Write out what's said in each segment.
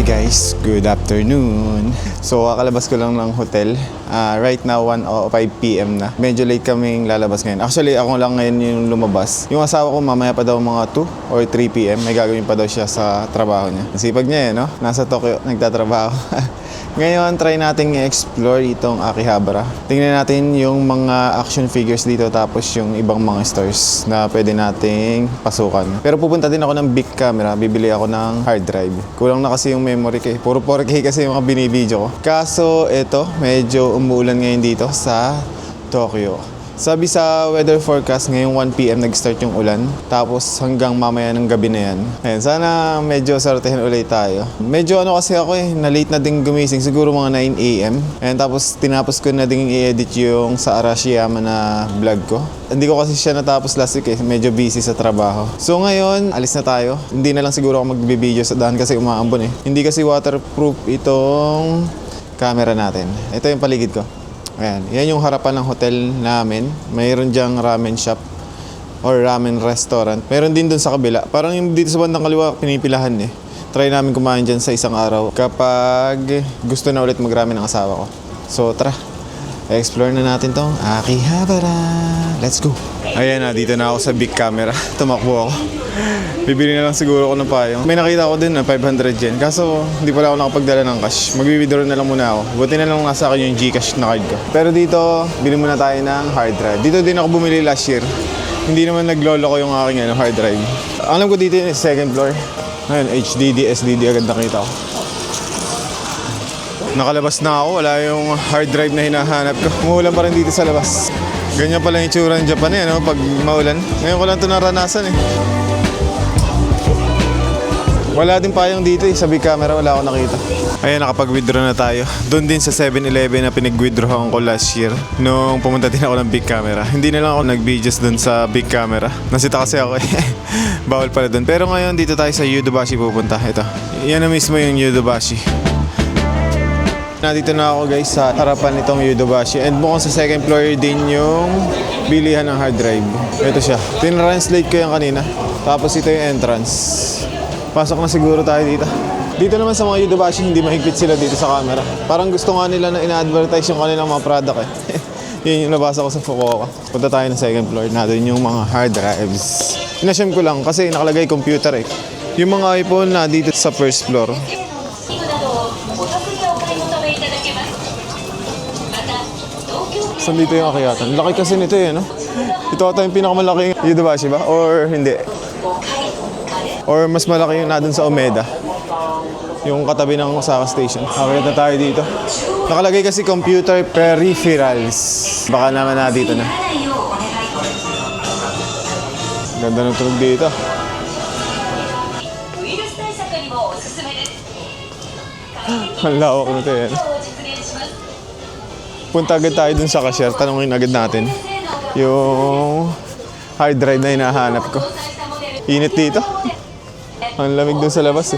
guys, good afternoon. So kakalabas ko lang ng hotel. Right now 1:05 PM na. Medyo late kaming lalabas ngayon. Actually ako lang ngayon yung lumabas. Yung asawa ko mamaya pa daw mga 2 or 3 PM. May gagawin pa daw siya sa trabaho niya. Sipag niya no? Nasa Tokyo nagtatrabaho. Ngayon, try natin i-explore itong Akihabara. Tingnan natin yung mga action figures dito tapos yung ibang mga stores na pwede nating pasukan. Pero pupunta din ako ng big camera. Bibili ako ng hard drive. Kulang na kasi yung memory ko. Puro 4K kasi yung mga binibideo ko. Kaso, ito, medyo umuulan ngayon dito sa Tokyo. Sabi sa weather forecast, ngayong 1 PM nag-start yung ulan. Tapos hanggang mamaya ng gabi na yan. Ayan, sana medyo sortehin ulit tayo. Medyo kasi ako na-late na din gumising. Siguro mga 9 AM. And tapos tinapos ko na din i-edit yung sa Arashiyama na vlog ko. Hindi ko kasi siya natapos last week Medyo busy sa trabaho. So ngayon, alis na tayo. Hindi na lang siguro ako magbibideo sa daan kasi umaambon Hindi kasi waterproof itong camera natin. Ito yung paligid ko. Ayan, yan yung harapan ng hotel namin. Mayroon diyang ramen shop or ramen restaurant. Mayroon din dun sa kabila. Parang yung dito sa bandang kaliwa, pinipilahan Try namin kumain dyan sa isang araw kapag gusto na ulit mag-ramen ng asawa ko. So tara, explore na natin tong Akihabara. Let's go! Ayan na, dito na ako sa big camera. Tumakbo ako. Bibili na lang siguro ako ng payong. May nakita ko din na 500 yen. Kaso hindi pala ako nakapagdala ng cash. Magwi-withdraw na lang muna ako. Buti na lang nasa akin yung Gcash na card ko. Pero dito, bili muna tayo ng hard drive. Dito din ako bumili last year. Hindi naman naglolo ko yung aking hard drive. Alam ko dito yung second floor. Ayun, HDD, SDD agad nakita ko. Nakalabas na ako. Wala yung hard drive na hinahanap ko. Umuulan pa rin dito sa labas. Ganyan pala yung itsura ng Japan pag maulan. Ngayon ko lang ito naranasan Wala din payong dito sa big camera, wala akong nakita. Ayan, nakapag-withdraw na tayo. Doon din sa 7-Eleven na pinag-withdrawan ko last year nung pumunta din ako ng big camera. Hindi na lang ako nag-videos doon sa big camera. Nasita kasi ako Bawal pala doon. Pero ngayon dito tayo sa Yodobashi pupunta. Ito. Yan na mismo yung Yodobashi. Nandito na ako guys sa harapan nitong Yodobashi. And mukhang sa second floor din yung bilihan ng hard drive. Ito siya. Tinranslate ko yung kanina. Tapos ito yung entrance. Pasok na siguro tayo dito. Dito naman sa mga Yodobashi, hindi mahigpit sila dito sa camera. Parang gusto nga nila na ina-advertise yung kanilang mga product Yun yung nabasa ko sa Fukuoka. Punta tayo ng second floor. Nandun yung mga hard drives. Inassume ko lang kasi nakalagay computer Yung mga iPhone na dito sa first floor. Saan dito yung akyatan? Laki kasi nito no? Ito ata yung pinakamalaking Yodobashi ba? Or hindi? Or mas malaki yung na dun sa Omeda. Yung katabi ng Osaka Station. Akyat na tayo dito. Nakalagay kasi computer peripherals. Baka naman na dito na. Ganda ng tulog dito. Ang lawak na ito Punta agad tayo dun sa cashier. Tanungin agad natin yung hard drive na hinahanap ko. Init dito. Ang lamig dun sa labas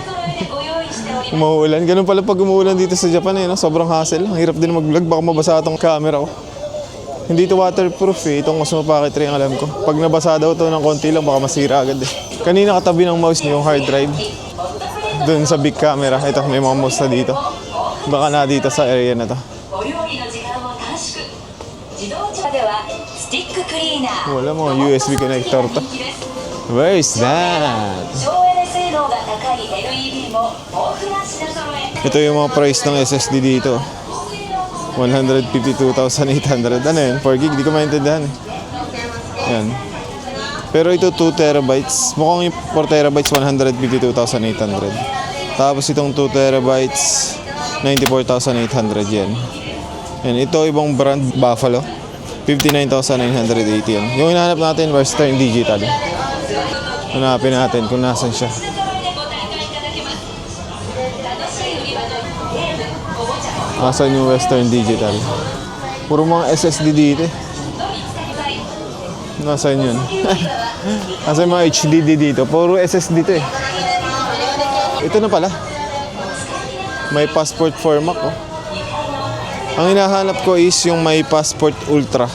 Umuulan. Ganun pala pag umuulan dito sa Japan no? Sobrang hassle. Ang hirap din mag-vlog. Baka mabasa itong camera ko. Hindi ito waterproof Itong Osmo Pocket 3 ang alam ko. Pag nabasa daw ito ng konti lang, baka masira agad Kanina katabi ng mouse niyo yung hard drive. Dun sa big camera. Ito, may mga mouse na dito. Baka na dito sa area na to. Wala mga USB connector to. Where is that? Ito yung mga price ng SSD dito. 152,800. Ano yun? 4 gig? Di ko maintindihan Yan. Pero ito 2 terabytes. Mukhang yung 4 terabytes 152,800. Tapos itong 2 terabytes 94,800 yan. Yan. Ito ibang brand Buffalo. 59,980 yan. Yung hinahanap natin Western Digital. Hanapin natin kung nasan siya. Asan yung Western Digital? Puro mga SSD dito Nasaan yun? Nasaan yung mga HDD dito? Puro SSD dito Ito na pala. May passport format Ang hinahanap ko is yung may passport ultra.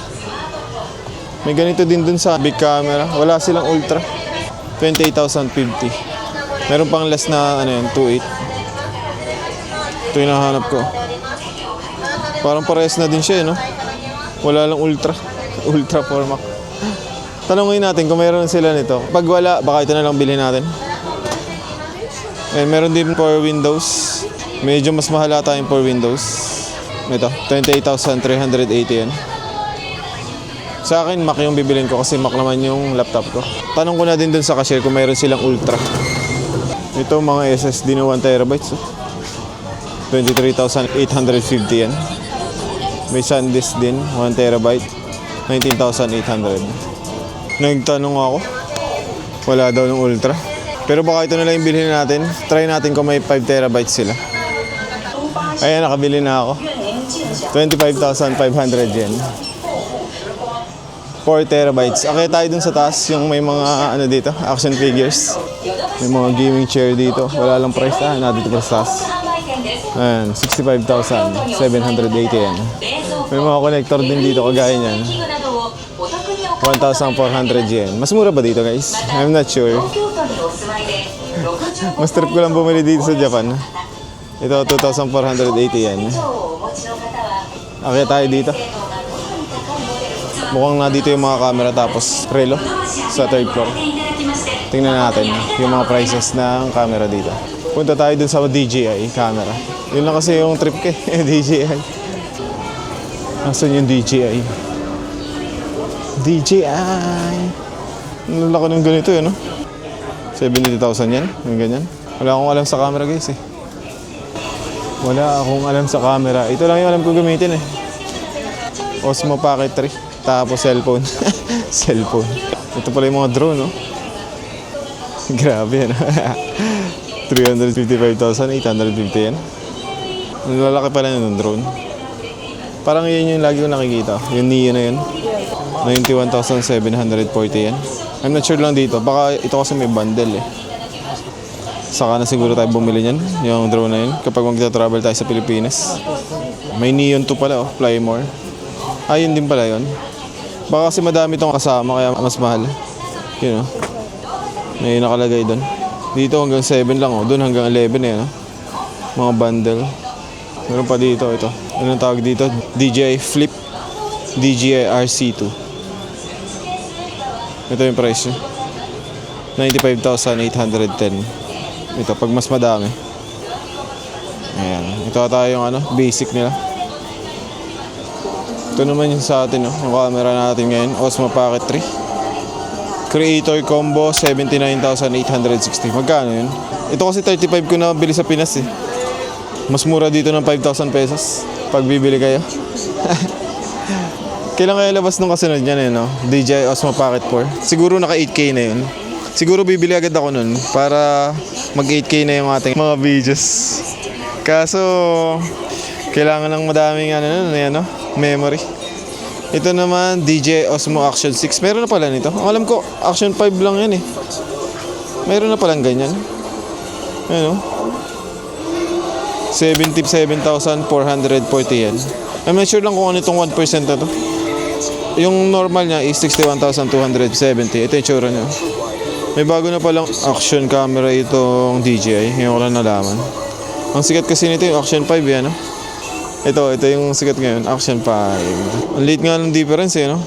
May ganito din dun sa big camera. Wala silang ultra. 28,050. Meron pang less na 2.8. Ito yung nahanap ko. Parang parehas na din siya, no? Wala lang ultra. Ultra format. Tanongin natin kung meron sila nito. Pag wala, baka ito na lang bilhin natin. And meron din for Windows. Medyo mas mahal ata yung for Windows. Ito, 28,380 yan. Sa akin, Mac yung bibilin ko kasi Mac naman yung laptop ko. Tanong ko na din dun sa cashier kung mayroon silang ultra. Ito mga SSD na 1TB. 23,850 yan. May SanDisk din, 1TB. 19,800. Nagtanong ako. Wala daw ng ultra. Pero baka ito na lang yung bilhin natin. Try natin kung may 5TB sila. Ayan, nakabili na ako. 25,500 yen. 4TB. Okay tayo dun sa taas yung may mga ano dito, action figures. May mga gaming chair dito. Wala lang price nandito pa sa taas. Ayan, 65,780 yen. May mga connector din dito kagaya niyan. 1,400 yen. Mas mura ba dito guys? I'm not sure. Mas trip ko lang bumili dito sa Japan. Ito 2,480 yen. Okay tayo dito. Mukhang na dito yung mga camera tapos relo sa third floor. Tingnan natin yung mga prices ng camera dito. Punta tayo dun sa DJI camera. Yun lang kasi yung trip ko DJI. Nasaan yung DJI? DJI. Ang laki ng ganito yun, no? 70,000 yan, yung ganyan. Wala akong alam sa camera guys eh. Wala akong alam sa camera. Ito lang yung alam ko gamitin eh. Osmo Pocket 3. Tapos cellphone. Cellphone. Ito pala yung mga drone, no? Grabe yan. 355,850 yan. Ang lalaki pala ng drone. Parang yun yung lagi ko nakikita. Yung Neo na yun. 91,740 yan. I'm not sure lang dito. Baka ito kasi may bundle eh. Saka na siguro tayo bumili niyan. Yung drone na yun. Kapag magta-travel tayo sa Pilipinas. May Neon 2 pala, oh. Fly more. Yun din pala yun. Baka kasi madami itong kasama kaya mas mahal. Yun o. May nakalagay doon. Dito hanggang 7 lang o. Doon hanggang 11 eh. No? Mga bundle. Meron pa dito ito. Anong tawag dito? DJI Flip. DJI RC2. Ito yung price niya. 95,810. Ito pag mas madami. Ayan. Ito ata yung basic nila. Ito naman yung sa atin, no? Ang camera natin ngayon, Osmo Pocket 3. Creator combo, 79,860. Magkano yun? Ito kasi 35 ko na bili sa Pinas eh. Mas mura dito ng 5,000 pesos pag bibili kayo. Kailan kaya labas nung kasunod niyan eh, no? DJI Osmo Pocket 4. Siguro naka 8K na yun. Siguro bibili agad ako nun para mag 8K na yung ating mga videos. Kaso, kailangan ng madaming memory. Ito naman, DJI Osmo Action 6. Meron na pala nito. Ang alam ko, Action 5 lang yan eh. Meron na palang ganyan. Ano? 77,440 yan. I'm not sure lang kung ano itong 1% na to. Yung normal niya is 61,270. Ito yung tsura niya. May bago na palang action camera itong DJI. Ngayon ko lang nalaman. Ang sikat kasi nito yung Action 5 yan, no? Ito yung sikat ngayon, Action 5. Ang liit nga ng difference eh, no?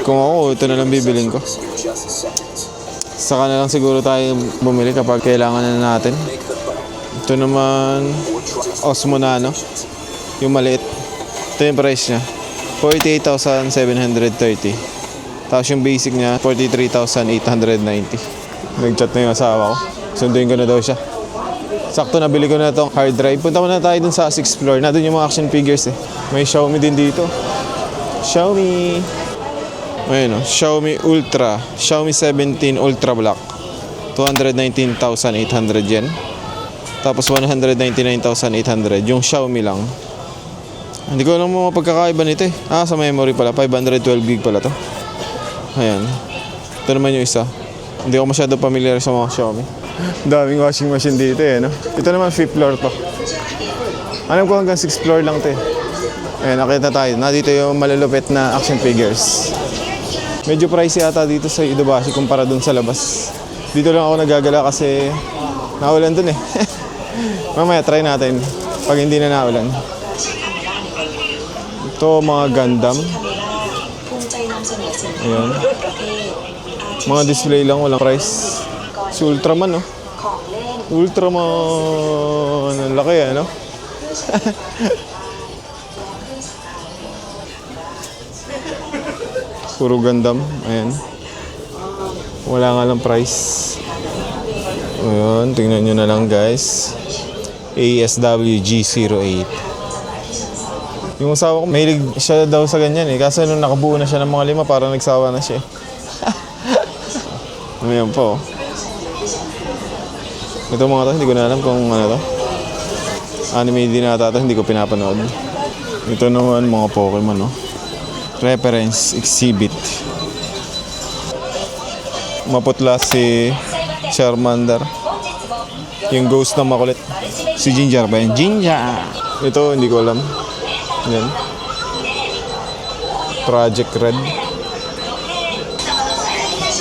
Kung ako, ito na lang bibilin ko. Saka na lang siguro tayo bumili kapag kailangan na natin. Ito naman, Osmo Nano. Yung maliit. Ito yung price niya. 48,730. Tapos yung basic niya, 43,890. Nag-chat na yung asawa ko. Sunduin ko na daw siya. Sakto nabili ko na itong hard drive. Punta muna tayo dun sa 6th floor. Nandun yung mga action figures eh. May Xiaomi din dito. Xiaomi. Ayun o. Xiaomi Ultra. Xiaomi 17 Ultra Black. 219,800 yen. Tapos 199,800. Yung Xiaomi lang. Hindi ko alam mga pagkakaiba nito eh. Sa memory pala. 512 gig pala to. Ayan. Ito naman yung isa. Hindi ako masyado familiar sa mga Xiaomi. Daming washing machine dito eh, no? Ito naman 5th floor to. Alam ko hanggang 6th floor lang to eh. Ayan, nakita tayo. Dito yung malulupit na action figures. Medyo pricey ata dito sa Idobashi kumpara dun sa labas. Dito lang ako nagagala kasi naulan dun eh. Mamaya try natin. Pag hindi na naulan. Ito, mga Gundam. Ayan. Mga display lang, walang price. Si Ultraman, no? Ultraman. Ang laki, ano? Puro Gundam. Ayan. Wala nga lang price. Ayan, tingnan nyo na lang guys. ASW G08. Yung asawa ko, mahilig siya daw sa ganyan eh. Kaso nung nakabuo na siya ng mga 5, parang nagsawa na siya eh. Ayan po. Ito mga to, hindi ko na alam kung ano to. Anime din ata to, hindi ko pinapanood. Ito naman mga Pokemon, no? Reference exhibit. Maputla si Charmander. Yung ghost na makulit. Si Ginger ba yun? Ginger! Ito, hindi ko alam. Yan. Project Red.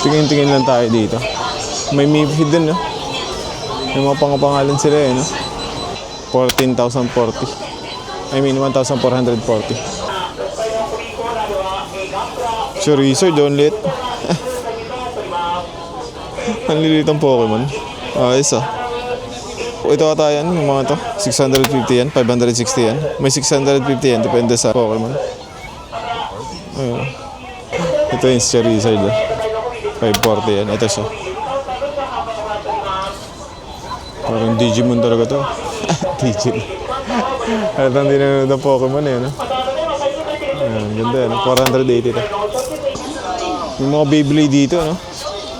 Tingin-tingin lang tayo dito. May Mipid din, no? May mga pangapangalan sila, eh, no? 14,040. I mean, 1,440. Chorizo, don't let. Ang lilit ang Pokemon. Ayos ah. Ito ata yan, yung mga to. 650 yan, 560 yan. May 650 yan, depende sa Pokemon. Ayun. Ito yung Charizard ah. 540 yan, ito siya. Parang Digimon talaga to. Digimon. Halatang di nanonood ng Pokemon eh, no? Ayan, ganda yan, 480 to. Yung mga Beyblade dito, no?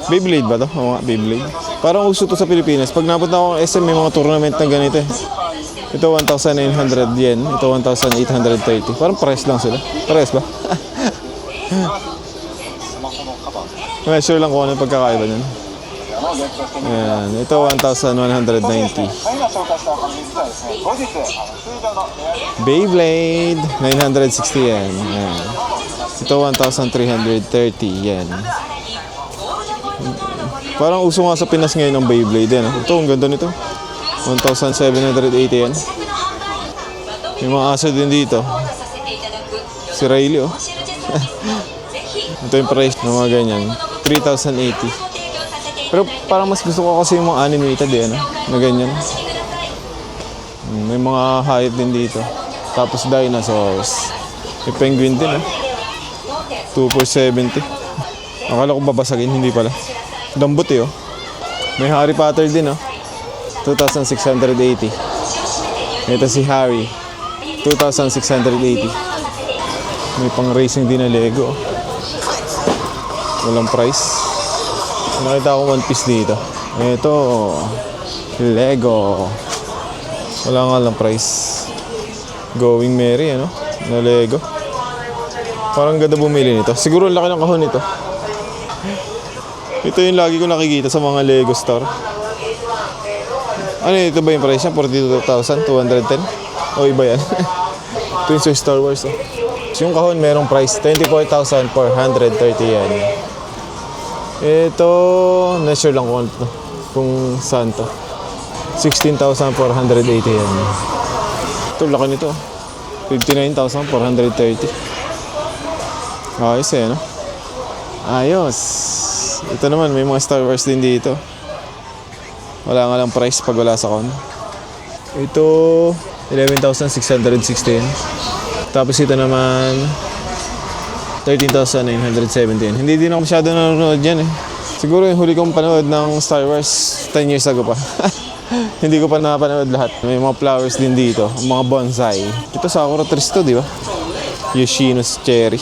Beyblade ba to? Oo nga, Beyblade. Parang uso to sa Pilipinas. Pag napunta ako ng SM, may mga tournament na ganito eh. Ito 1,900 yen. Ito 1,830. Parang price lang sila. Price ba? Well, sure lang kung ano yung pagkakaiba nun. Ayan. Ito 1,190. Beyblade 960 yen. Ayan. Ito 1,330 yen. Parang uso nga sa Pinas ngayon ang Beyblade yan. Ito, ang ganda nito. 1,780 yan. May mga aso din dito. Si Riley, oh. Ito yung price ng mga ganyan. 3,080. Pero parang mas gusto ko kasi yung mga animated eh, ano? Na ganyan. May mga hayop din dito. Tapos dinosaurs. May penguin din, ah. 2 for 70. Akala ko babasagin, hindi pala. Dambot eh, oh. May Harry Potter din, oh. 2,680. Ito si Harry. 2,680. May pang racing din na Lego, oh. Walang price. Nakita ko one piece dito. Ito, Lego. Wala nga lang price. Going Merry, ano? Na Lego. Parang ganda bumili nito. Siguro ang laki ng kahon nito. Ito yung lagi ko nakikita sa mga Lego store. Ano ito ba yung price niya? 42,210? O iba yan? Ito yung sa Star Wars, oh. So, yung kahon merong price 24,430 yan. Ito, not sure lang kung saan to. 16,480 yan. Ito, laki nito. 59,430. Ayos eh, no? Ayos. Ito naman, may mga Star Wars din dito. Wala nga lang price pag wala sa con. Ito, 11,616. Tapos ito naman, 13,917. Hindi din ako masyado nanonood dyan eh. Siguro yung huli kong panood ng Star Wars 10 years ago pa. Hindi ko pa napanood lahat. May mga flowers din dito, mga bonsai. Ito Sakura trees to, di ba? Yoshino's Cherry.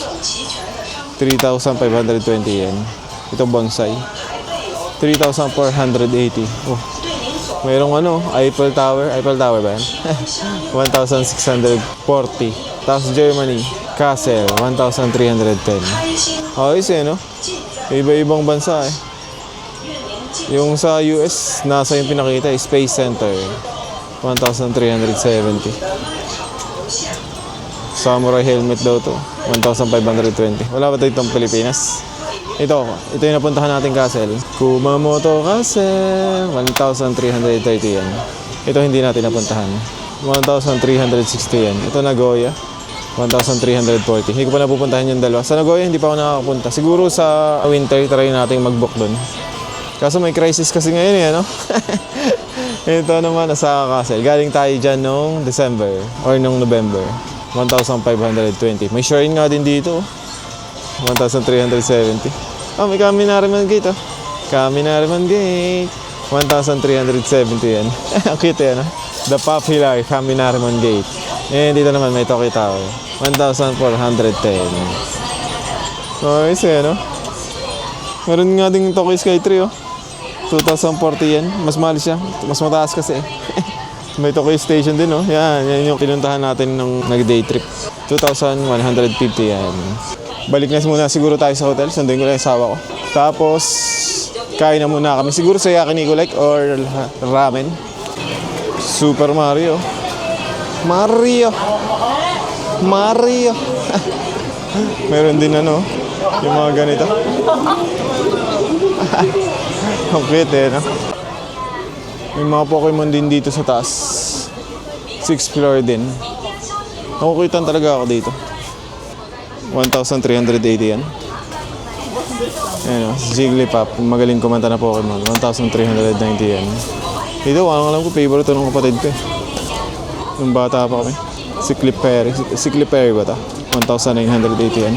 3,520 yen. Ito bonsai. 3,480. Oh. Mayroong ano, Eiffel Tower. Eiffel Tower ba yan? 1,640. Tapos Germany, Castle, 1,310. Ayos eh, no? Iba-ibang bansa eh. Yung sa US, nasa yung pinakita, Space Center. 1,370. Samurai helmet daw to. 1,520. Wala ba ito itong Pilipinas? Ito yung napuntahan nating castle. Kumamoto Castle. 1,330 yan. Ito hindi natin napuntahan. 1,360 yan. Ito Nagoya, 1,340. Hindi ko pa napupuntahan yung dalawa. Sa Nagoya, hindi pa ako nakakapunta. Siguro sa winter, try natin mag-book doon. Kaso may crisis kasi ngayon eh, ano? Ito naman, Osaka Castle. Galing tayo dyan noong December or noong November. 1,520. May shrine nga din dito. 1,370. Oh, may Kaminariman Gate, oh. Kaminariman Gate. 1,370 yan. Ang cute yan, The popular Kaminariman Gate. And dito naman may Tokyo Tower. 1,410. Nice, no? Meron nga ding Tokyo Skytree, 2,040 yan. Mas mahal siya. Mas mataas kasi. May Tokyo Station din, yan yung pinuntahan natin nung nag-day trip. 2,150 yan. Balik na muna siguro tayo sa hotel. Sunduin ko lang yung asawa ko. Tapos, kain na muna kami. Siguro sa Yakiniku like or ramen. Super Mario. Mario. Meron din yung mga ganito. Ang cute no? May mga Pokemon din dito sa taas. 6th floor din. Nakukuitan talaga ako dito. 1,380 yan. Ayan Jigglypuff. Magaling kumanta na Pokemon. 1,390 yan. Dito, alam ko favorite ito ng kapatid ko nung bata pa kami. Si Clipperry ba ito? 1,980 yan.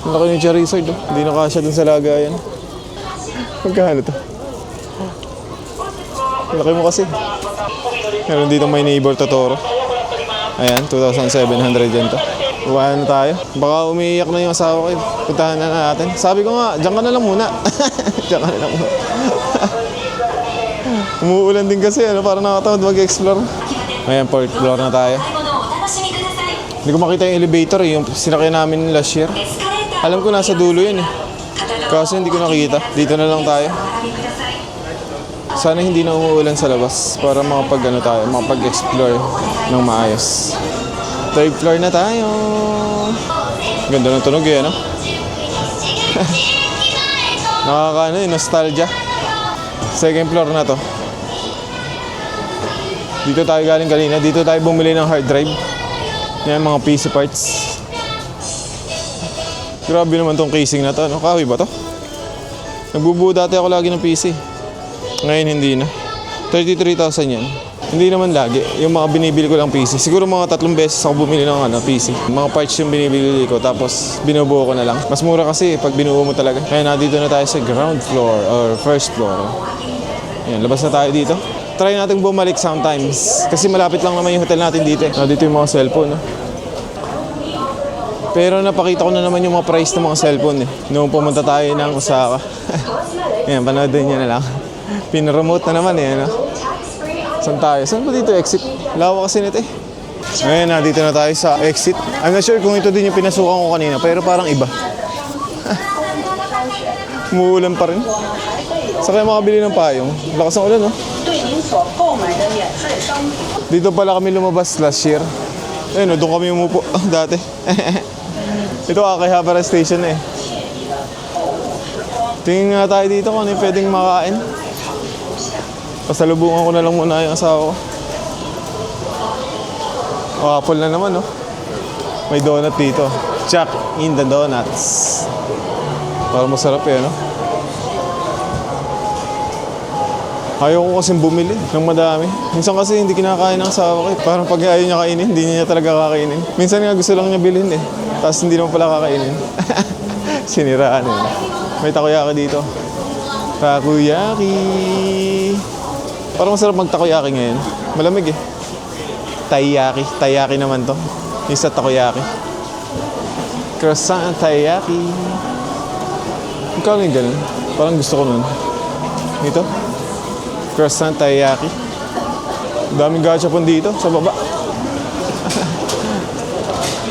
Ang laki ni Charizard Hindi na kasya dun sa lagayan. Magkano to? Laki mo kasi. Meron dito may neighbor Totoro. Ayan, 2,700 yan to. Buwahan na tayo. Baka umiiyak na yung asawa ko. Puntahan na natin. Sabi ko nga, dyan ka na lang muna. Dyan ka na lang muna. Umuulan din kasi, para nakatamad mag-explore. Ayan, 4th floor na tayo. Hindi ko makita yung elevator yung sinakyan namin last year. Alam ko nasa dulo yun Kaso hindi ko nakita. Dito na lang tayo. Sana hindi na umuulan sa labas para makapag-explore ng maayos. 3rd floor na tayo. Ganda ng tunog nostalgia. 2nd floor na to. Dito tayo galing kanina. Dito tayo bumili ng hard drive. Yan mga PC parts. Grabe naman tong casing na to. Kahoy ba to? Nagbubuo dati ako lagi ng PC. Ngayon hindi na. 33,000 yan. Hindi naman lagi. Yung mga binibili ko lang PC. Siguro mga 3 beses ako bumili ng PC. Mga parts yung binibili ko. Tapos binubuo ko na lang. Mas mura kasi pag binuo mo talaga. Kaya nandito na tayo sa ground floor or 1st floor. Yan, labas na tayo dito. Try natin bumalik sometimes. Kasi malapit lang naman yung hotel natin dito. Dito yung mga cellphone. Pero napakita ko na naman yung mga price ng mga cellphone Noong pumunta tayo ng Osaka. Yan, panoodin nyo na lang. Pinaremote na naman Saan tayo? Saan ba dito exit? Lawa kasi nito Ngayon, dito na tayo sa exit. I'm not sure kung ito din yung pinasukan ko kanina. Pero parang iba. Umuulan pa rin. Saan kaya makabili ng payong? Lakas ng ulan Dito pala kami lumabas last year. Ayun, doon kami umupo dati. Ito Akihabara Station Tingin nga tayo dito kung ano yung pwedeng makain. Pasalubungan ko na lang muna yung asawa ko. Apple na naman May donut dito. Jack in the Donuts. Parang masarap Ayaw ko kasing bumili ng madami. Minsan kasi hindi kinakain ng asawa ko Parang pag ayaw niya kainin, hindi niya talaga kakainin. Minsan nga gusto lang niya bilhin Tapos hindi naman pala kakainin. Siniraan May takoyaki dito. Takoyaki. Parang masarap mag-takoyaki ngayon. Malamig Taiyaki. Taiyaki naman to. Isa takoyaki. Croissant taiyaki. Magkano yung ganun? Parang gusto ko nun. Ito. Croissant taiyaki. Daming gachapon dito sa baba.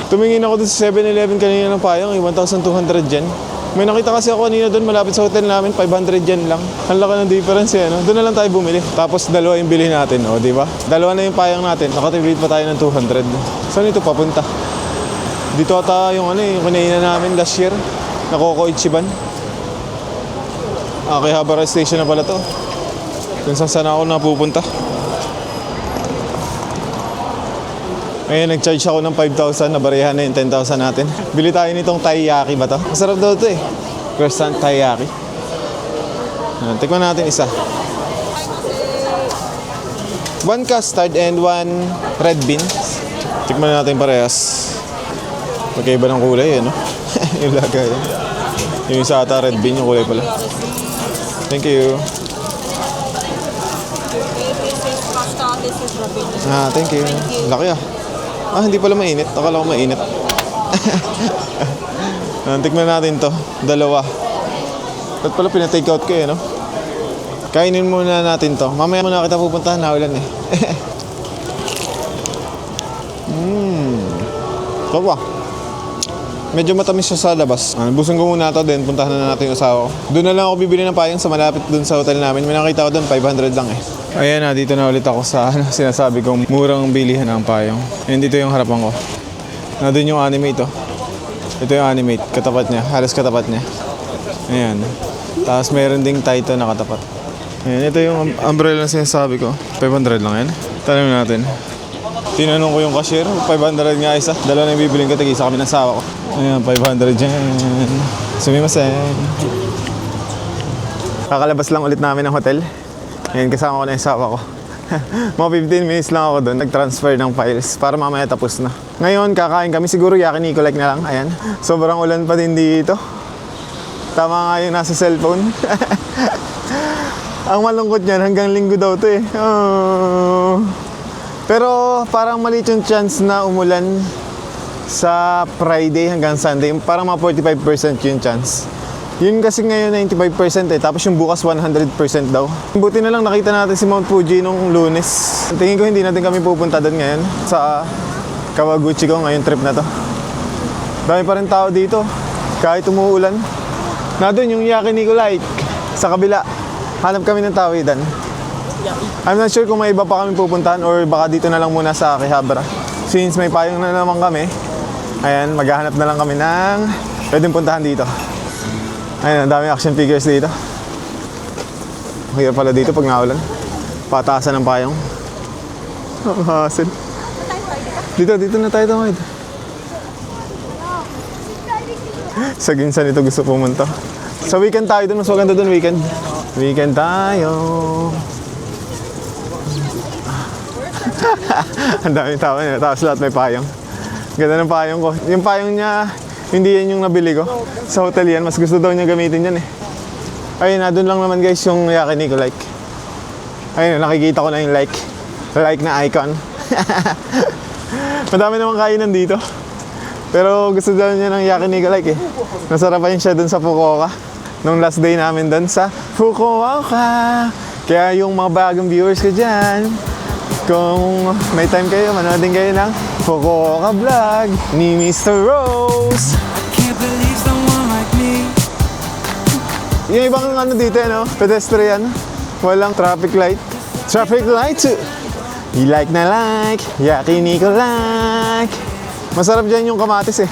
Tumingin ako dun sa 7-Eleven kanina ng payong, 1,200 yen. May nakita kasi ako kanina doon malapit sa hotel namin, 500 yen lang. Ang laki ng difference Doon na lang tayo bumili. Tapos dalawa yung bilhin natin, di ba? Dalawa na yung payong natin. Nakatipid pa tayo ng 200. Saan ito papunta? Dito ata yung yung kinainan namin last year. Na Coco Ichiban. Akihabara Station na pala to. Kung saan ako napupunta. Ngayon, nag-charge ako ng 5,000. Nabarehan na yung 10,000 natin. Bili tayo nitong taiyaki ba to? Masarap daw ito eh. Croissant taiyaki. Tikman natin isa. One custard and one red beans. Tikman natin parehas. Magkaiba ng kulay, ano? Yung lagay. Yung isa ata red bean, yung kulay pala. Thank you. This is pasta, this is rabbit. Thank you. Laki ah. Hindi pala mainit. Akala ko mainit. Tikman natin to. Dalawa. Ba't pala pinatake out ko eh, no? Kainin muna natin to. Mamaya muna kita pupuntahan, naulan eh. Ito ba? Medyo matamis siya sa labas. Busan ko muna ito, then puntahan na natin yung asawa ko. Doon na lang ako bibili ng payong sa malapit doon sa hotel namin. May nakita ko doon, 500 lang eh. Ayan na, dito na ulit ako sa sinasabi kong murang bilihan ng payong. Ayan, dito yung harapan ko. Doon yung Animate oh. Ito yung Animate, katapat niya, halos katapat niya. Ayan. Tapos meron ding Taito na katapat. Ayan, ito yung umbrella na sinasabi ko. 500 lang yan. Tanong natin. Tinanong ko yung cashier, 500 nga isa. Dalawa na yung bibiling ko, tag-isa kami ng sawa ko. Ayan, 500 dyan. Sumimasen. Kakalabas lang ulit namin ng hotel. Ayan, kasama ko na yung sawa ko. Mga 15 minutes lang ako doon, nag-transfer ng files para mamaya tapos na. Ngayon, kakain kami siguro yakiniku like na lang. Ayan, sobrang ulan pa din dito. Tama nga yung nasa cellphone. Ang malungkot niyan, hanggang linggo daw to eh. Oh. Pero parang maliit yung chance na umulan sa Friday hanggang Sunday. Parang mga 45% yung chance. Yun kasi ngayon 95% eh. Tapos yung bukas 100% daw. Buti na lang nakita natin si Mount Fuji nung Lunes. Tingin ko hindi natin kami pupunta doon ngayon sa Kawaguchi ko ngayon trip na to. Dami pa rin tao dito. Kahit umuulan. Na doon yung Yakiniku Lake sa kabila. Hanap kami ng tawidan. I'm not sure kung may iba pa kami pupuntahan or baka dito na lang muna sa Akihabara. Since may payong na naman kami, ayan, maghahanap na lang kami ng pwedeng puntahan dito. Ayan, ang daming action figures dito. Mahirap pala dito pag naulan. Pataasan ng payong. Ang hassle. Dito na tayo tawid. Sa Ginsan ito gusto pumunta. Sa weekend tayo doon, mas maganda doon weekend. Weekend tayo. Ang daming tao niya, tapos lahat may payong. Ganda ng payong ko. Yung payong niya, hindi yan yung nabili ko. Sa hotel yan, mas gusto daw niya gamitin yan eh. Ayun na, doon lang naman guys yung Yakiniku Like. Ayun, nakikita ko na yung like. Like na icon. Madami naman kainan dito. Pero gusto daw niya ng Yakiniku Like eh. Nasarapan siya doon sa Fukuoka. Nung last day namin doon sa Fukuoka. Kaya yung mga bagong viewers ko dyan, kung may time kayo, manood din kayo ng Fukuoka Vlog ni Mr. Rose. Yung ibang ano dito, no? Pedestrian. Walang traffic light. Traffic light! I-like na like. Yakiniku Like. Masarap dyan yung kamatis eh.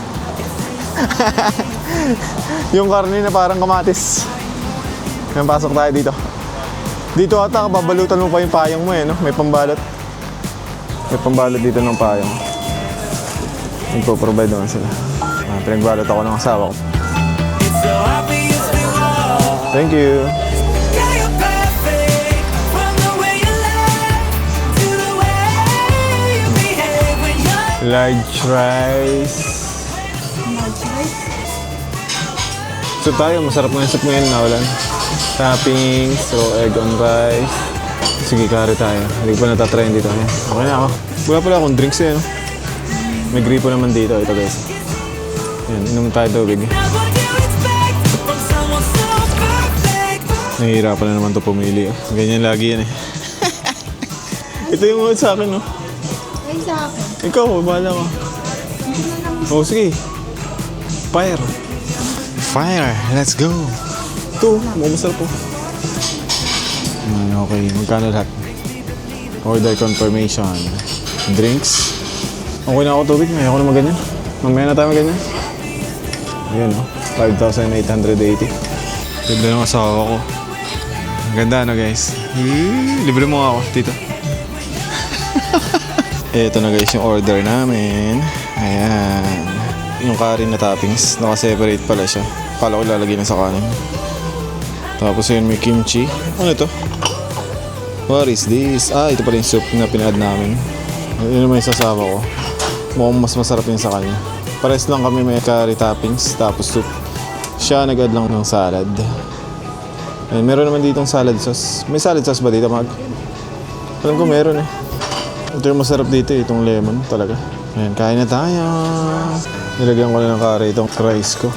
Yung karne na parang kamatis. Yan, pasok tayo dito. Dito ata, babalutan mo pa yung payong mo eh, no? May pambalot. May pambalot dito ng payong. Nagpo-provide naman sila. Pinagbalot ako ng asawa ko. Thank you. Large rice. So tayo, masarap nga yung soup ngayon na ulan. Toppings, so egg on rice. Sige, kari tayo. Hindi ko pa natatryin dito. Ayan. Okay na ako. Wala pala akong drinks eh. No? May gripo naman dito. Ito guys. Ayan, inom tayo tubig. Nahihirapan na naman ito pumili. Oh. Ganyan lagi yan eh. Ito yung ulit sa akin, no? Ay, sa akin. Ikaw, bahala ka. Oh, sige. Fire. Fire. Let's go. Ito, mamasarap po. Okay, magkano lahat? Order confirmation. Drinks. Okay na ako tubig. Ayaw ko na maganyan. Mamaya na tayo maganyan. Ayan o. 5,880. Ganda ng asawa ko. Ganda ano guys. Libre mo nga ako dito. Ito na guys yung order namin. Ayan. Yung curry na toppings. Naka-separate pala siya. Kala ko lalagay na sa kanin. Tapos yun may kimchi. Ano ito? What is this? Ito pala yung soup na pina-add namin. Yun naman yung sasama ko. Mukhang mas masarap yun sa kanya. Pares lang kami may curry toppings. Tapos soup. Siya nag-add lang ng salad. Ayan, meron naman ditong salad sauce. May salad sauce ba dito, Mag? Alam ko meron eh. Ito yung masarap dito eh, itong lemon talaga. Ayan, kain na tayo. Nilagyan ko na ng curry itong rice ko.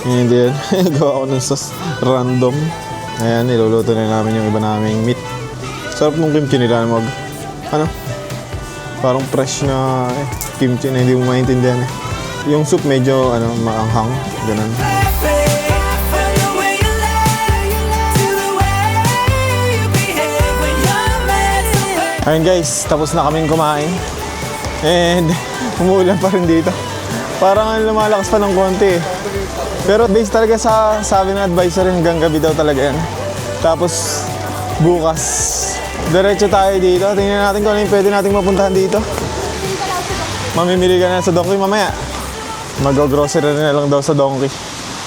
Ayan din. Gawa ko ng sauce. Random. Ayan, niluluto na namin yung iba naming meat. Sarap ng kimchi nila, Mag. Ano? Parang fresh na kimchi na hindi mo maintindihan eh. Yung soup medyo maanghang. Ganun. Ayun guys, tapos na kaming kumain. And umuulan pa rin dito. Parang lumalakas pa ng konti. Pero based talaga sa sabi ng advisor hanggang gabi daw talaga yan. Tapos bukas, diretso tayo dito. Tingnan natin kung ano yung pwede nating mapuntahan dito. Mamimili ka na sa Donkey mamaya. Mag-grocery na lang daw sa Donkey.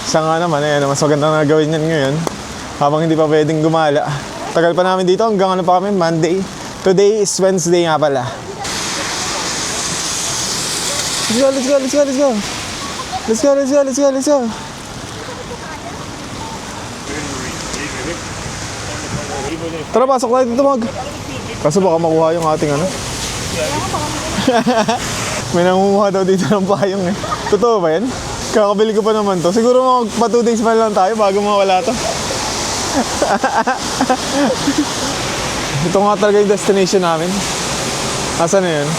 Siya nga naman, mas maganda na gawin yan ngayon. Habang hindi pa pwedeng gumala. Tagal pa namin dito hanggang ano pa kami, Monday. Today is Wednesday nga pala. Let's go. Tara, pasok tayo dito, Mag. Kaso baka makuha yung ating May nangunguha daw dito ng payong eh. Totoo ba yan? Kakabili ko pa naman to. Siguro pa 2 days pa lang tayo bago mawala to. Ito nga talaga yung destination namin. Asa na yun?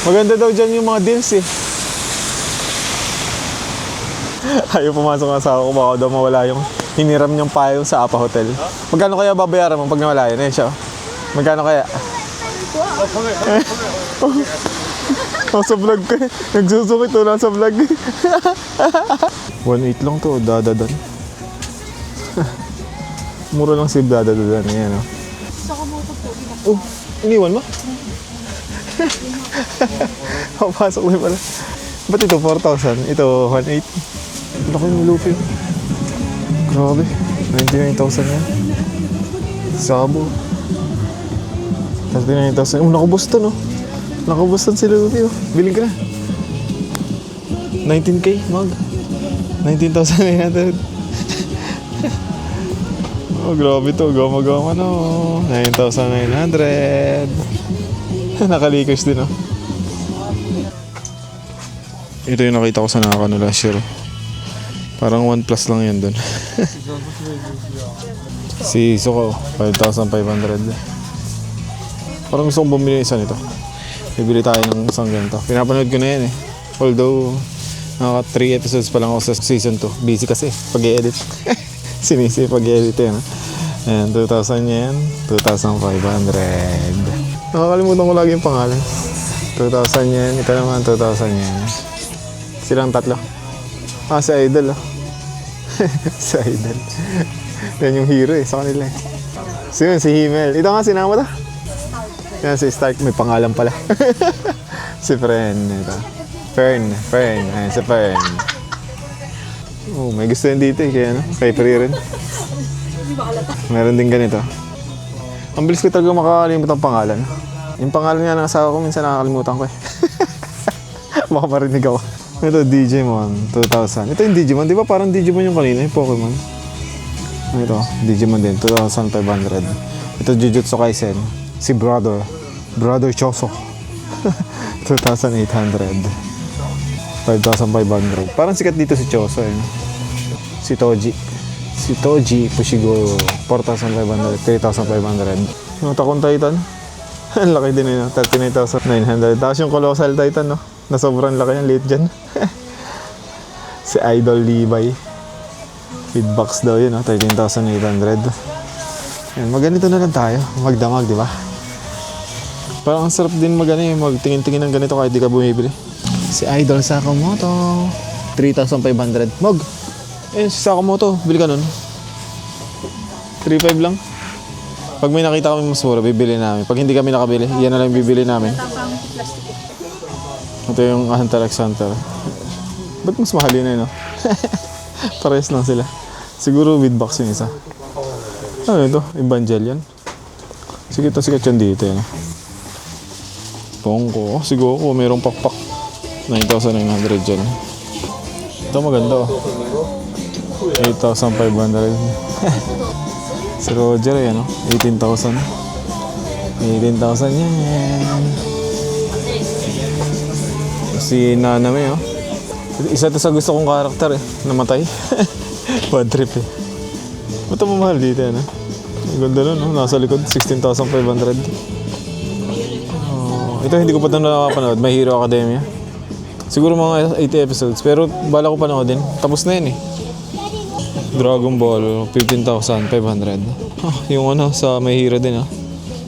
Maganda daw dyan yung mga deals eh. Ayaw pumasok ng asawa ko, baka daw mawala yung hiniram niyang payong sa Apa Hotel. Magkano kaya babayaran mo pag nawala yun? Siya. Magkano kaya? Sa vlog ko eh. Nagsusukit to lang sa vlog. 1.8 lang to, dadadan. Mura lang si dadadan. Ayan o. Oh, iniwan mo? Papasok mo pala. Ba't ito 4,000? Ito 1.8. Laki ng lupi. Grabe. 99,000 yan. Sabo. 39,000. Oh, nakabustan oh. Nakabustan si Lupi oh. Biling ka na. 19K, Mag. 19,900. Oh, grabe to. Gama-gama no. 9,900. Nakalikos din oh. Ito yung nakita ko sa nakakano last year. Parang 1 plus lang yan dun. Si Suko, 5,500. Parang gusto kong bumili isa nito. Bibili tayo ng isang ganito. Pinapanood ko na yan eh. Although, naka 3 episodes pa lang ako sa season 2. Busy kasi, pag-i-edit. Sinisi pag-i-edit yan. Ayan, 2,000 yan. 2,500. Nakakalimutan ko lagi yung pangalan. 2,000 yan. Ito naman, 2,000 yan. Silang tatlo. Si Idol oh. Si Idol. Yan yung hero eh, sa kanila eh. So yun, si Himmel. Ito nga, sinama to. Yan, si Stark. May pangalan pala. Si Fern. Ito. Fern. Ayan, si Fern. Oh, may gusto yun dito eh. Kaya kay Pri rin. Meron din ganito. Ang bilis ko talaga makakalimut ang pangalan. Yung pangalan nga ng asawa ko, minsan nakakalimutan ko eh. Baka marinig ako. Ito, Digimon, 2,000. Ito yung Digimon, di ba parang Digimon yung kanina, yung Pokemon? Ito, Digimon din, 2,500. Ito, Jujutsu Kaisen, si Brother Choso, 2,800. 5,500. Parang sikat dito si Choso eh. Si Toji Fushiguro, 4,500, 3,500. Yung Attack on Titan, ang laki din eh, 39,900. Tapos yung Colossal Titan, no? Na sobrang laki yung late dyan. Si Idol Levi. Feedbox daw yun, 13,800. Yan, maganito na lang tayo. Magdamag, di ba? Parang ang sarap din magtingin-tingin ng ganito kahit di ka bumibili. Si Idol Sakamoto. 3,500. Mag! Si Sakamoto, bili ka nun. 3,500 lang. Pag may nakita kami mas mura, bibili namin. Pag hindi kami nakabili, yan na lang bibili namin. Tapang plastic. Ito yung Hunter x Hunter. Ba't mas mahal yun no? Parehas lang sila. Siguro with box yung isa. Ano ito? Evangelion? Sige, ito sikat yan dito. Yan. Tongko. Siguro kung mayroong pakpak. 9,900 dyan. Ito maganda 8,500. Si Roger yan 18,000. 18,000 yan. Si Naname isa to sa gusto kong karakter namatay. Bad trip Ba't ang mamahal dito Ang ganda nun nasa likod 16,500. Ito hindi ko pa ito nakapanood. My Hero Academia. Siguro mga 80 episodes. Pero bala ko panoodin. Tapos na yun Dragon Ball 15,500. Yung sa My Hero din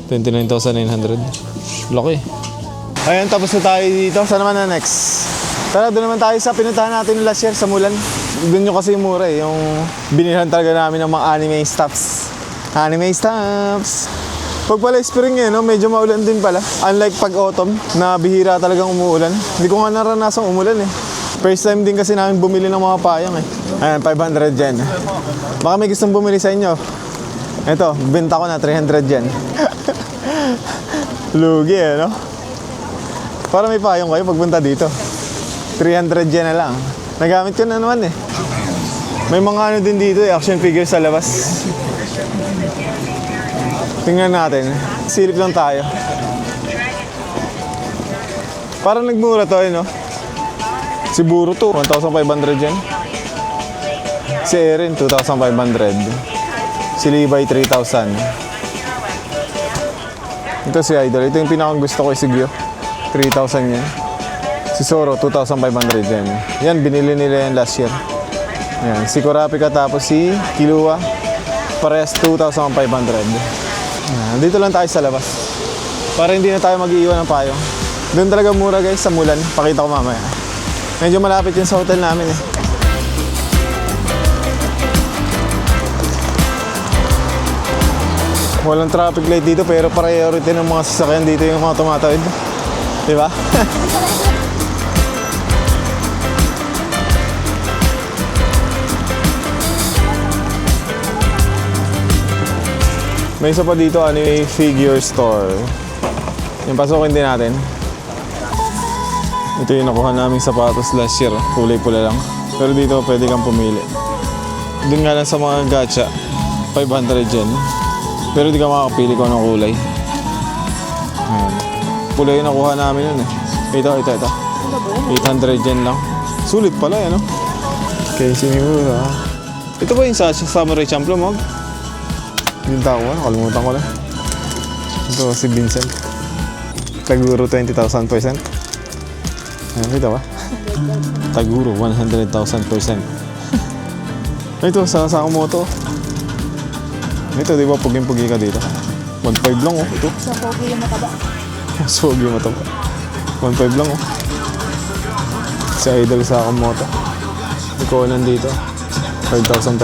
29,900. Laki. Ayan, tapos na tayo dito. Saan naman na next? Tara, doon naman tayo sa pinuntahan natin last year sa Mulan. Doon yung kasi mura yung binilhan talaga namin ng mga anime stuffs. Anime stuffs! Pag pala spring medyo maulan din pala. Unlike pag autumn, na bihira talagang umuulan. Hindi ko nga naranasang umulan First time din kasi namin bumili ng mga payong Ayan, 500 yen. Baka may gustong bumili sa inyo. Ito, benta ko na 300 yen. Lugi Para may payong kayo pagpunta dito. 300 yen na lang. Nagamit ko na naman May mga din dito action figures sa labas. Tingnan natin. Silip lang tayo. Parang nagmura to Si Boruto 1,500 yen. Si Eren 2,500. Si Levi 3,000. Ito si Idol. Ito yung pinakang gusto ko si Gyo. 3,000 yen. Si Zoro 2,500 yen. Yan binili nila yan last year. Yan. Si Kurapika tapos si Killua. Parehas 2,500. Dito lang tayo sa labas. Para hindi na tayo mag-iiwan ng payong. Doon talaga mura guys sa Mulan. Pakita ko mamaya. Medyo malapit yun sa hotel namin Walang traffic light dito pero priority ng mga sasakyan dito yung mga tumatawid. Diba? May isa pa dito, anime figure store. Yung pasukin din natin. Ito yung nakuha naming sapatos last year. Kulay pula lang. Pero dito pwede kang pumili. Doon nga lang sa mga gacha, 500 yen. Pero di ka makakapili kung anong kulay. Ayan. Kulay yung nakuha namin yun Ito. 800 yen lang. Sulit pala yan Okay, siniguro Ito ba yung sa Samurai Champloo mo? Yung tao ko, nakalimutan ko lang. Ito si Vincent. Taguro 20,000%. Ayan, kita ba? Taguro 100,000%. Ito, sa Sakamoto. Ito, di ba, puging-pugi ka dito? 1.5 lang ito. Sa pogi yung mataba. Sogi yung mataba. 1.5 lang Si Idol sa Sakamoto. Ikaw nandito. 5,500.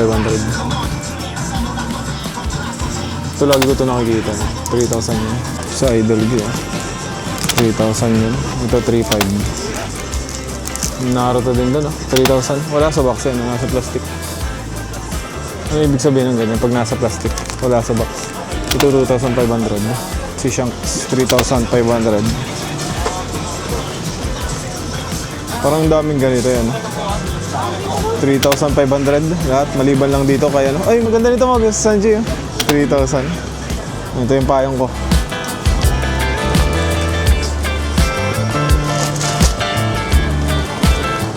Ito lagi ko ito nakikita. 3,000 yun. Sa Idol G 3,000 yun. Ito 3,500. Naruto din doon 3,000. Wala sa box yan. Nasa plastic. Ano ibig sabihin ng ganyan? Pag nasa plastic, wala sa box. Ito 2,500. Si Shanks 3,500. Parang daming ganito yan 3,500 lahat. Maliban lang dito kaya ay maganda nito mga Sanji 3,000. Ito yung payong ko.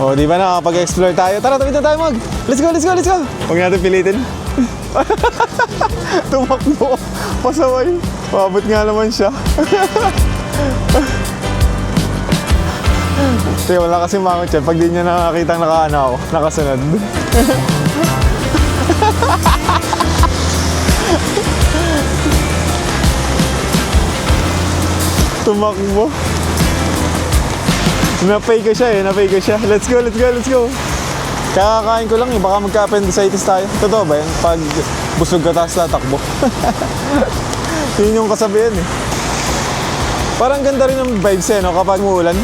Oh, di ba nakakapag-explore tayo? Tara, tapit na tayo mag! Let's go! Huwag natin pilitin. Tumakbo. Pasaway. Pabot nga naman siya. Kaya wala kasi mangot yan. Pag di niya nakakitang ako, nakasunod. Tumakbo. Napay ko siya napay ko siya. Let's go. Kakakain ko lang baka magka-appendicitis tayo. Totoo ba yan? Pag busog ka tapos tatakbo. Yun yung kasabihan eh. Parang ganda rin ng vibes eh, no? Kapag umuulan.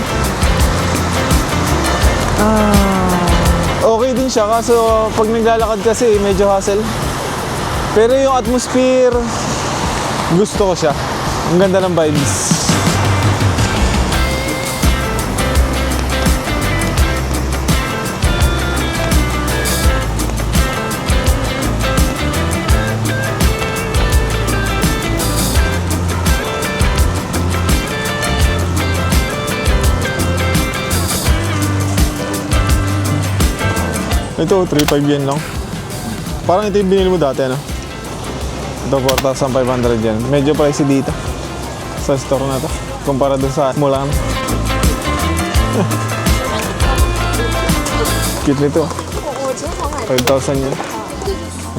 Okay din siya, kaso pag naglalakad kasi medyo hassle. Pero yung atmosphere, gusto ko siya. Ang ganda ng vibes. Ito, 3.5 yen lang. Parang ito yung binili mo dati, ano? Ito, 4,500 yan. Medyo pricey dito. Sa store na to. Kumpara dun sa Mulan. Cute nito. 5,000 yan.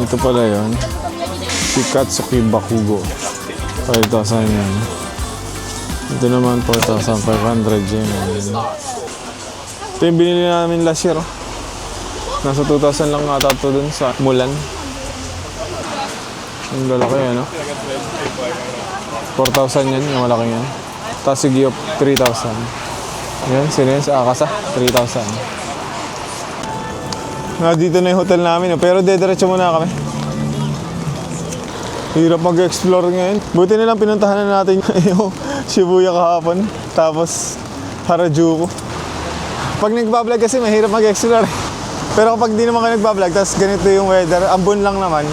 Ito pala yun. Shikatsuki Bakugo. 5,000 yan. Ito naman, 4,500 yan. Ito yung binili namin last year, oh. Nasa 2,000 lang ata ito dun sa Mulan. Yung lalaki yan, no? 4,000 yan, yung malaki yan. Tapos si Giop, 3,000. Yan, sino yan? Sa Akasa, 3,000. Dito na yung hotel namin, no? Pero dediretso muna kami. Hirap mag-explore ngayon. Buti nilang pinuntahan na natin yung Shibuya kahapon. Tapos Harajuku. Pag nagbablog kasi mahirap mag-explore. Pero kapag di naman kayo nagbablog, tapos ganito yung weather, ambon lang naman,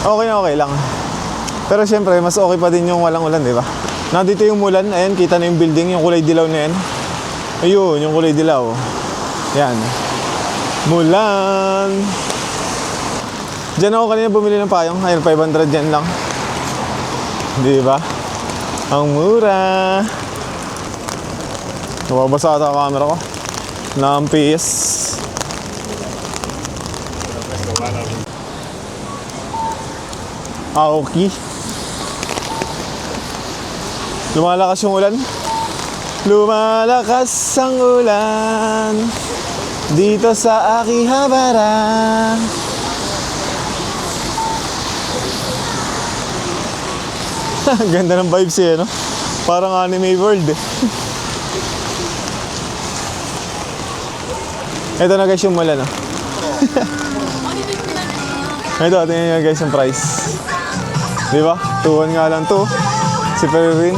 okay lang. Pero syempre, mas okay pa din yung walang ulan, di ba? Nandito yung Mulan, ayan, kita na yung building, yung kulay dilaw na yan. Ayun, yung kulay dilaw. Yan. Mulan! Diyan ako kanina bumili ng payong, ayun, 500 yan lang. Di ba? Ang mura! Nababasa ata ang camera ko. Nampis. Aoki. Lumalakas yung ulan. Lumalakas ang ulan dito sa Akihabara. Ganda ng vibes eh, no? Parang anime world eh. Ito na guys yung Mulan, no? Ito, tingnan nyo guys yung price. Diba? 2-1 nga lang to. Si Peregrine.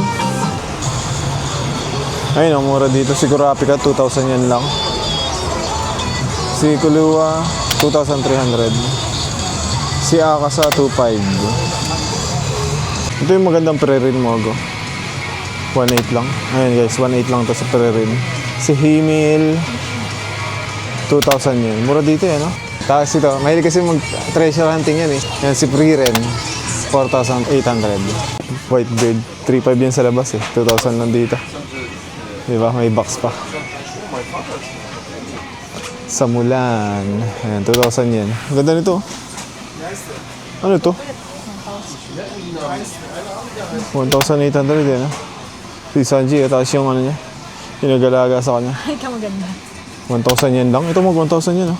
Ayun, ang mura dito. Si Kurapika, 2,000 yan lang. Si Kulua, 2,300. Si Akasa, 2,500. Ito yung magandang Peregrine Mogo. 1,800 lang. Ayun guys, 1,800 lang to sa Peregrine. Si Himil, 2,000 yun. Mura dito yan, no? Tapos ito, mahilig kasi mag-treasure hunting yan eh. Yan si Priren, 4,800. Whitebird, 3,500 yan sa labas eh. 2,000 lang dito. Diba? May box pa. Sa Mulan. Ayan, 2,000 yan. Ang ganda nito. Ano to? 1,800 yan, ha? Si Sanji, tapos yung ano niya. Pinagalaga sa kanya. Ay, ka maganda. 1,000 yan lang. Ito mo, 1,000 yan, ha?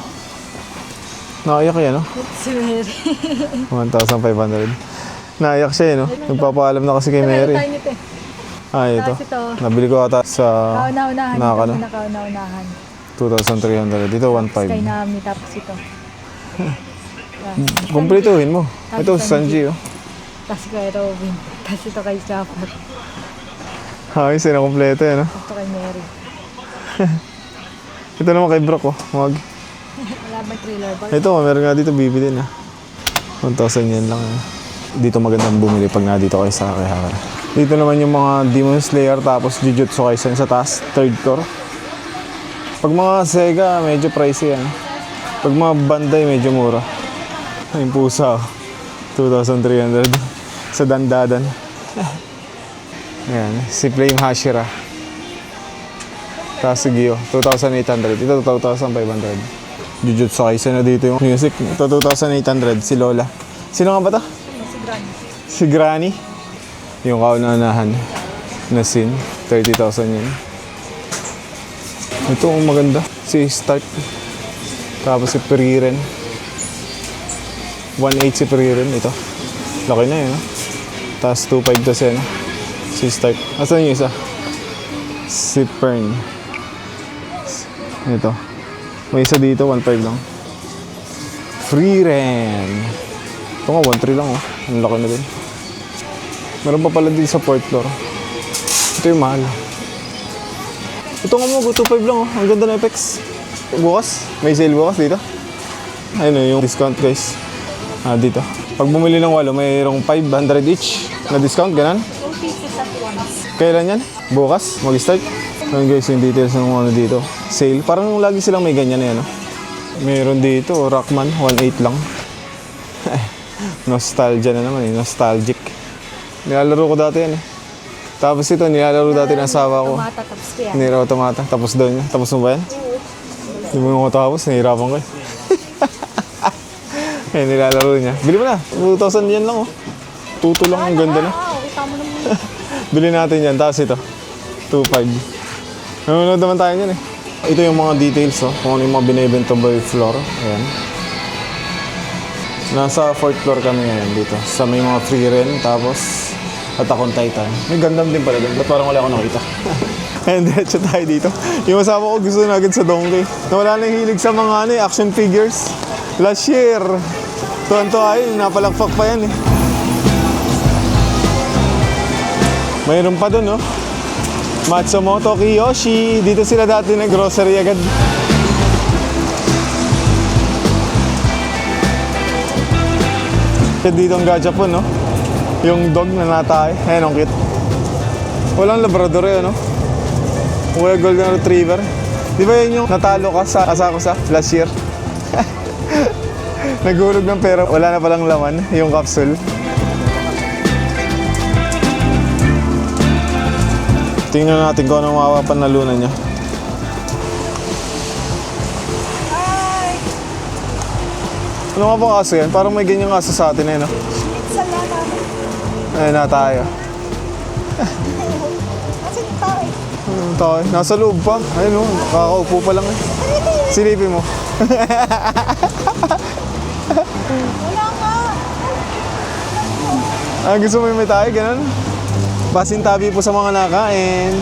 Naiyak yan, no? Si Mary. 1,500. Naiyak siya, no? Nagpapaalam na kasi kay Mary. Tayo nito eh. Ah, ito. Tapos ito. Nabili ko ata sa Kauna-unahan. Nakaka, no? Kauna-unahan. 2,300. Dito, Kay 1,500. Nami, tapos ito. Kumpletuhin mo. Ito, si Sanji, oh. Tapos kay Robin. Tapos ito kay Chopper. Ayos, sinakompleto, yan, no? Tapos ito kay Mary. Ito naman kay Brock, oh. Wala bang thriller bar? Ito, meron nga dito, bibili na. 1,000 yan lang, eh. Dito magandang bumili pag nandito kayo sa Akihabara. Dito naman yung mga Demon Slayer tapos Jujutsu Kaisen sa taas, third floor. Pag mga Sega, medyo pricey yan. Pag mga Bandai, medyo mura. Yung pusa, 2,300 sa Dandadan. Ayan, si Flame Hashira. Tapos si Gyo, 2,800. Ito, 2,500. Jujutsu Kaisen na dito yung music. Ito, 2,800. Si Lola. Sino nga ba ito? Si Granny. Si Granny. Yung kauna-unahan na scene. 30,000 yun. Ito ang maganda. Si Stark. Tapos si Priren. 1,800 si Priren. Ito. Laki na yun. Tapos 2.5 to sen. Si Stark. Asan yung isa? Si Fern. Ito. May isa dito, 1.5 lang. Free ren. Ito nga, 1.3 lang oh. Ang laki na din. Meron pa pala din sa 4th floor. Ito yung mahal. Ito nga mo, 2.5 lang oh. Ang ganda ng effects. Bukas, may sale bukas dito. Ayun oh, yung discount guys. Dito. Pag bumili ng 8, mayroong 500 each na discount, ganun. 2 pieces at once. Kailan yan? Bukas, mag-start. Ayun guys, yung details ng ano dito. Sale. Parang lagi silang may ganyan na yan oh. Meron dito, Rockman, 1.8 lang. Nostalgia na naman eh, nostalgic. Nilalaro ko dati yan eh. Tapos ito, nilalaro dati ng asawa ko. Automata, tapos ko yan. Nira automata. Tapos doon niya. Tapos mo ba yan? Hindi mo yung matapos, nahihirapan ko eh. Eh, nilalaro niya. Bili mo na. 2,000 yan lang oh. Tuto lang, ang ganda na. Kita mo naman. Bili natin yan. Tapos ito, 2.5. Nanonood naman tayo yan eh. Ito yung mga details oh. Kung ano yung mga binibenta by floor. Ayan. Nasa 4th floor kami ngayon dito. Sa may mga free rent. Tapos, Attack on Titan. May Gundam din pala doon. Ba't parang wala ako nakita? And diretso tayo dito. Yung asawa ko gusto na agad sa Donkey. Nawala na yung hilig sa mga action figures. Last year. Tuwan-tuwa yun. Napalagpak pa yan eh. Mayroon pa doon, no? Matsumoto Kiyoshi. Dito sila dati na grocery agad. Dito ang gachapon, no? Yung dog na natay. Ayan, ang cute. Walang labrador eh, no? Wala golden retriever. Di ba yun yung natalo ka sa Asakusa last year? Naghulog ng pera. Wala na palang laman, yung capsule. Tingnan natin kung anong mapapanalunan niya. Ano nga ba kaso yan? Parang may ganyang kaso sa atin eh, no? Ayun na tayo. Tayo. Nasa loob pa. Ayun o, nakakaupo pa lang eh. Silipin mo. Wala ka. Gusto mo yung may tayo? Ganun? Pasintabi po sa mga nakain.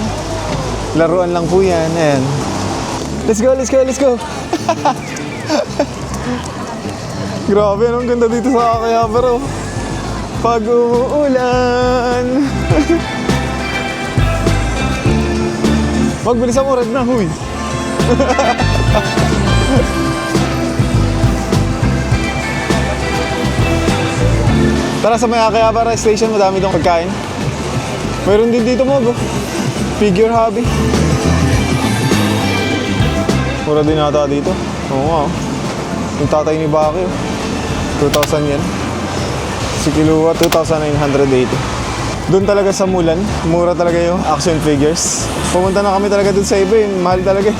Laruan lang po yan. Ayan. Let's go, let's go, let's go. Grabe, ang ganda dito sa Akihabara. Pag umuulan. Magbilisan mo, red na, huy. Tara sa may Akihabara Station, madami dong pagkain. Mayroon din dito mo, figure hobby. Mura din nata dito. Oo nga, oh. Yung tatay ni Baki, 2,000 yan. Si Kilua, 2,980. Doon talaga sa Mulan, mura talaga yung action figures. Pumunta na kami talaga doon sa iba, yung mahal talaga.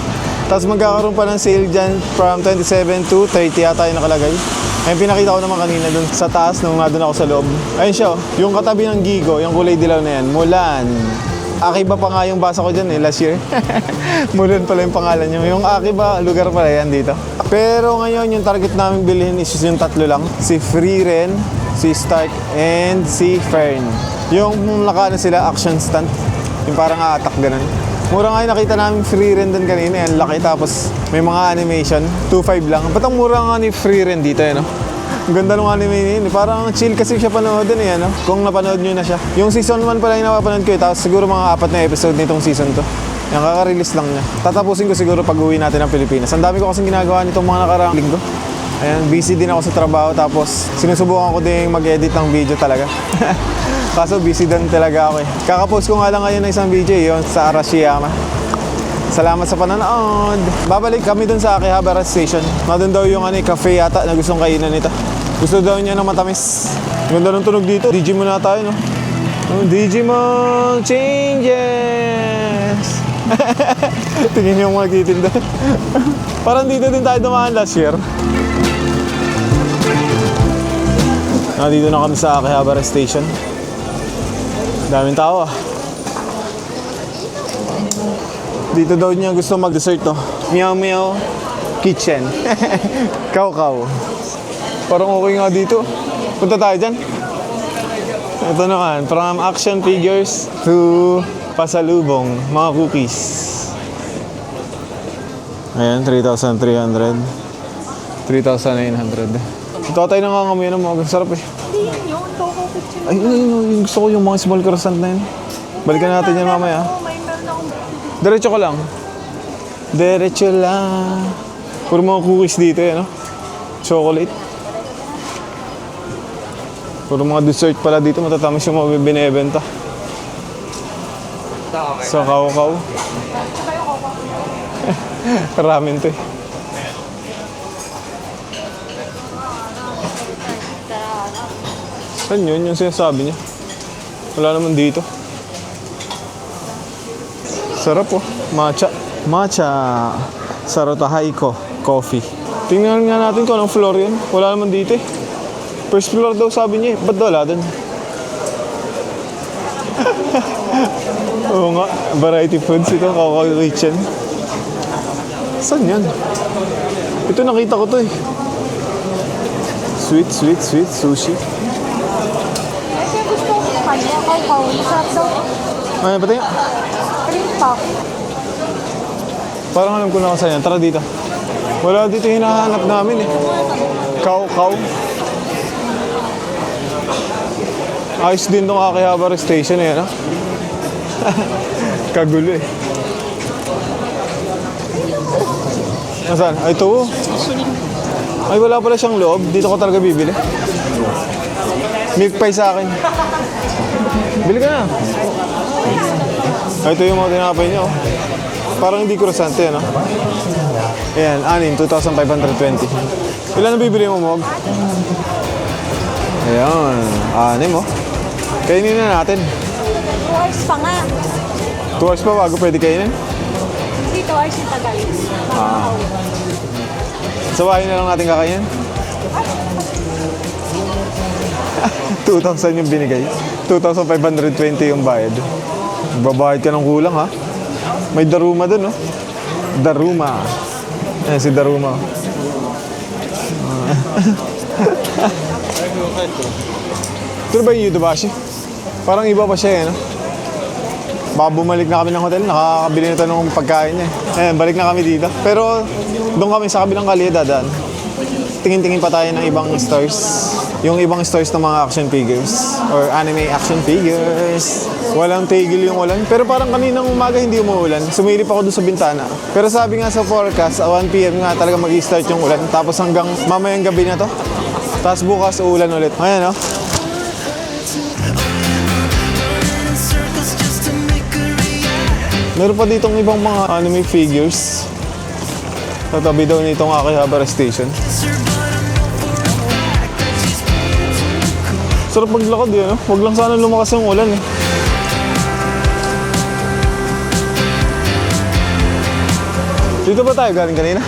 Tapos magkakaroon pa ng sale dyan from 27 to 30 yata yung nakalagay. Ayun, pinakita ko naman kanina doon sa taas nung nandun ako sa loob. Ayun siya, yung katabi ng Gigo, yung kulay dilaw na yan, Mulan. Akiba pa nga yung basa ko dyan eh, last year. Mulan pala yung pangalan nyo. Yung Akiba, lugar pala yan dito. Pero ngayon, yung target namin bilhin is yung tatlo lang. Si Free Ren, si Stark, and si Fern. Yung nakaano sila, action stunt. Yung parang attack ganun. Mura nga yung nakita namin Free Ren doon kanina. Yan, laki. Tapos may mga animation. 2.5 lang. Ba't ang mura nga ni Free Ren dito, no? Ang ganda ng anime yun. Parang chill kasi siya panoodin eh, ano? Kung napanood nyo na siya. Yung season 1 pala yung napapanood ko eh. Tapos siguro mga 4 na episode nitong season 2. Yung kaka-release lang niya. Tatapusin ko siguro pag uwi natin ng Pilipinas. Ang dami ko kasing ginagawa nitong mga nakaraang linggo. Ayan, busy din ako sa trabaho. Tapos sinusubukan ko din mag-edit ng video talaga. Kaso busy din talaga ako eh. Kakapost ko nga lang ngayon ng isang video yun sa Arashiyama. Salamat sa panonood. Babalik kami dun sa Akihabara Station. Nandun daw yung cafe yata na gustong kainan nito. Gusto daw niya ng matamis. Ganda ng tunog dito. Digimon na tayo, no? Digimon changes! Tingin yung mga titinda. Parang dito din tayo dumaan last year. Dito na kami sa Akihabara Station. Daming tao ah. Dito daw niya gusto mag-dessert to. Meow Meow Kitchen. Kaw. Parang okay nga dito. Punta tayo dyan. Ito naman, from action figures to pasalubong, mga cookies. Ayan, 3,300. 3,900. Ito tayo nangangamoy ng mga sarap eh. Hindi yun. Coco picture. Ay, yung gusto ko yung mga small croissant na yun. Balikan natin yan mamaya. Oo, may meron akong... Diretso ko lang. Diretso lang. Puro mga cookies dito eh, no? Chocolate. Puro mga dessert pala dito. Matatamis yung mga binibenta. Sa Kaukaw. Ramen to eh. Saan yun? Yung sinasabi niya. Wala naman dito. Sarap oh. Matcha. Matcha. Sarotahayko. Coffee. Tingnan nga natin kung anong floor yun. Wala naman dito eh. First floor daw sabi niya eh. Ba't wala dun? Oo nga. Variety foods ito. Kaukaw Kitchen. Saan yan? Ito nakita ko to eh. Sweet sushi. Kasi gusto ko kanya. Coco. Masarap daw. Ay, pati nga. Cream puff. Parang alam ko na kasi yan. Tara dito. Wala dito hinahanap namin eh. Kaukaw. Ayos din itong Akihabara Station eh, no? Kagulo eh. Nasaan? Ay, ito. Ay, wala pala siyang loob. Dito ko talaga bibili. Milk pie sa akin. Bili ka na. Ay, ito yung mga tinapay niya, oh. Parang hindi croissant eh, no? Ayan, 2,520. Ilan na bibili mo, Mog? Ayan, 6, oh. Kainin na natin. 2 hours pa nga. 2 hours pa bago pwede kainin. Hindi 2 hours yung tagal. Sa bahay na lang natin kakainin. 2,000 yung binigay. 2,520 yung bayad. Babayad ka ng kulang, ha? May Daruma dun, no? Daruma. Ayan si Daruma. Ito ba yung Yudobashi? Parang iba pa siya, eh, no? Baka bumalik na kami ng hotel, nakakabili na ito ng pagkain niya. Ayan, balik na kami dito. Pero doon kami sa kabilang kalye dadaan. Tingin-tingin pa tayo ng ibang stores. Yung ibang stores ng mga action figures or anime action figures. Walang tigil yung ulan. Pero parang kaninang umaga hindi umuulan. Sumilip ako doon sa bintana. Pero sabi nga sa forecast, 1 PM nga talaga mag-i-start yung ulan. Tapos hanggang mamayang gabi na to. Tapos bukas uulan ulit. Ayan, no? Meron pa ditong ibang mga anime figures. Tatabi daw nitong Akihabara Station. Sarap maglakad yun, no? Huwag lang sana lumakas yung ulan, eh. Dito ba tayo galing kanina?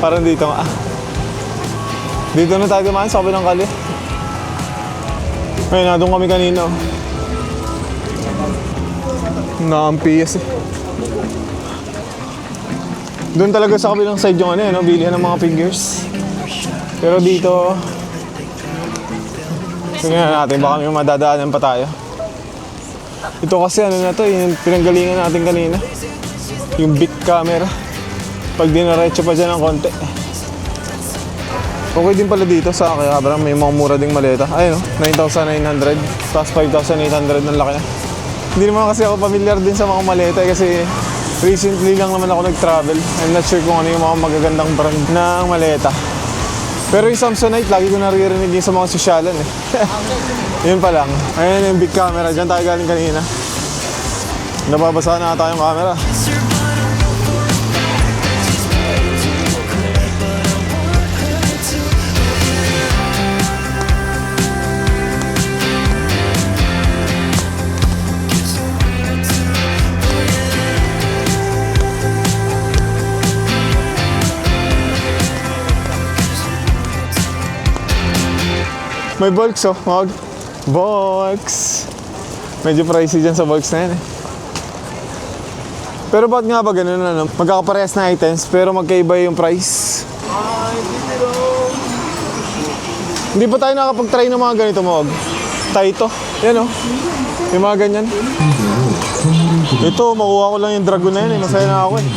Parang dito nga. Dito na tayo dumaan sa kabilang kalye. Ayun, na doon kami kanina, oh. Naampias eh. Doon talaga sa kabilang side yung ano eh, no? Bilihan ng mga figures. Pero dito, tingnan natin, baka may madadaanan pa tayo. Ito kasi ano na to, yung pinanggalingan natin kanina. Yung big camera. Pag dinaretso pa dyan ng konti. Okay din pala dito sa Akihabara, may mga mura ding maleta. Ayun, no? 9,900, tapos 5,800 ng laki na. Hindi naman kasi ako familiar din sa mga maleta kasi recently lang naman ako nag-travel. I'm not sure kung ano yung mga magagandang brand ng maleta. Pero yung Samsonite, lagi ko naririnig yung sa mga sosyalan eh. Yun pa lang. Ayan yung big camera. Diyan tayo galing kanina. Nababasa na ata yung camera. May bulks, oh. Mag. Bulks. Medyo pricey dyan sa bulks na yan, eh. Pero ba't nga ba ganun, ano? Magkakaparehas na items, pero magkaiba yung price. Hindi pa tayo nakapag-try ng mga ganito mo. Taito. Yan oh. Yung mga ganyan. Ito, makuha ko lang yung dragon na yan eh. Masaya na ako eh.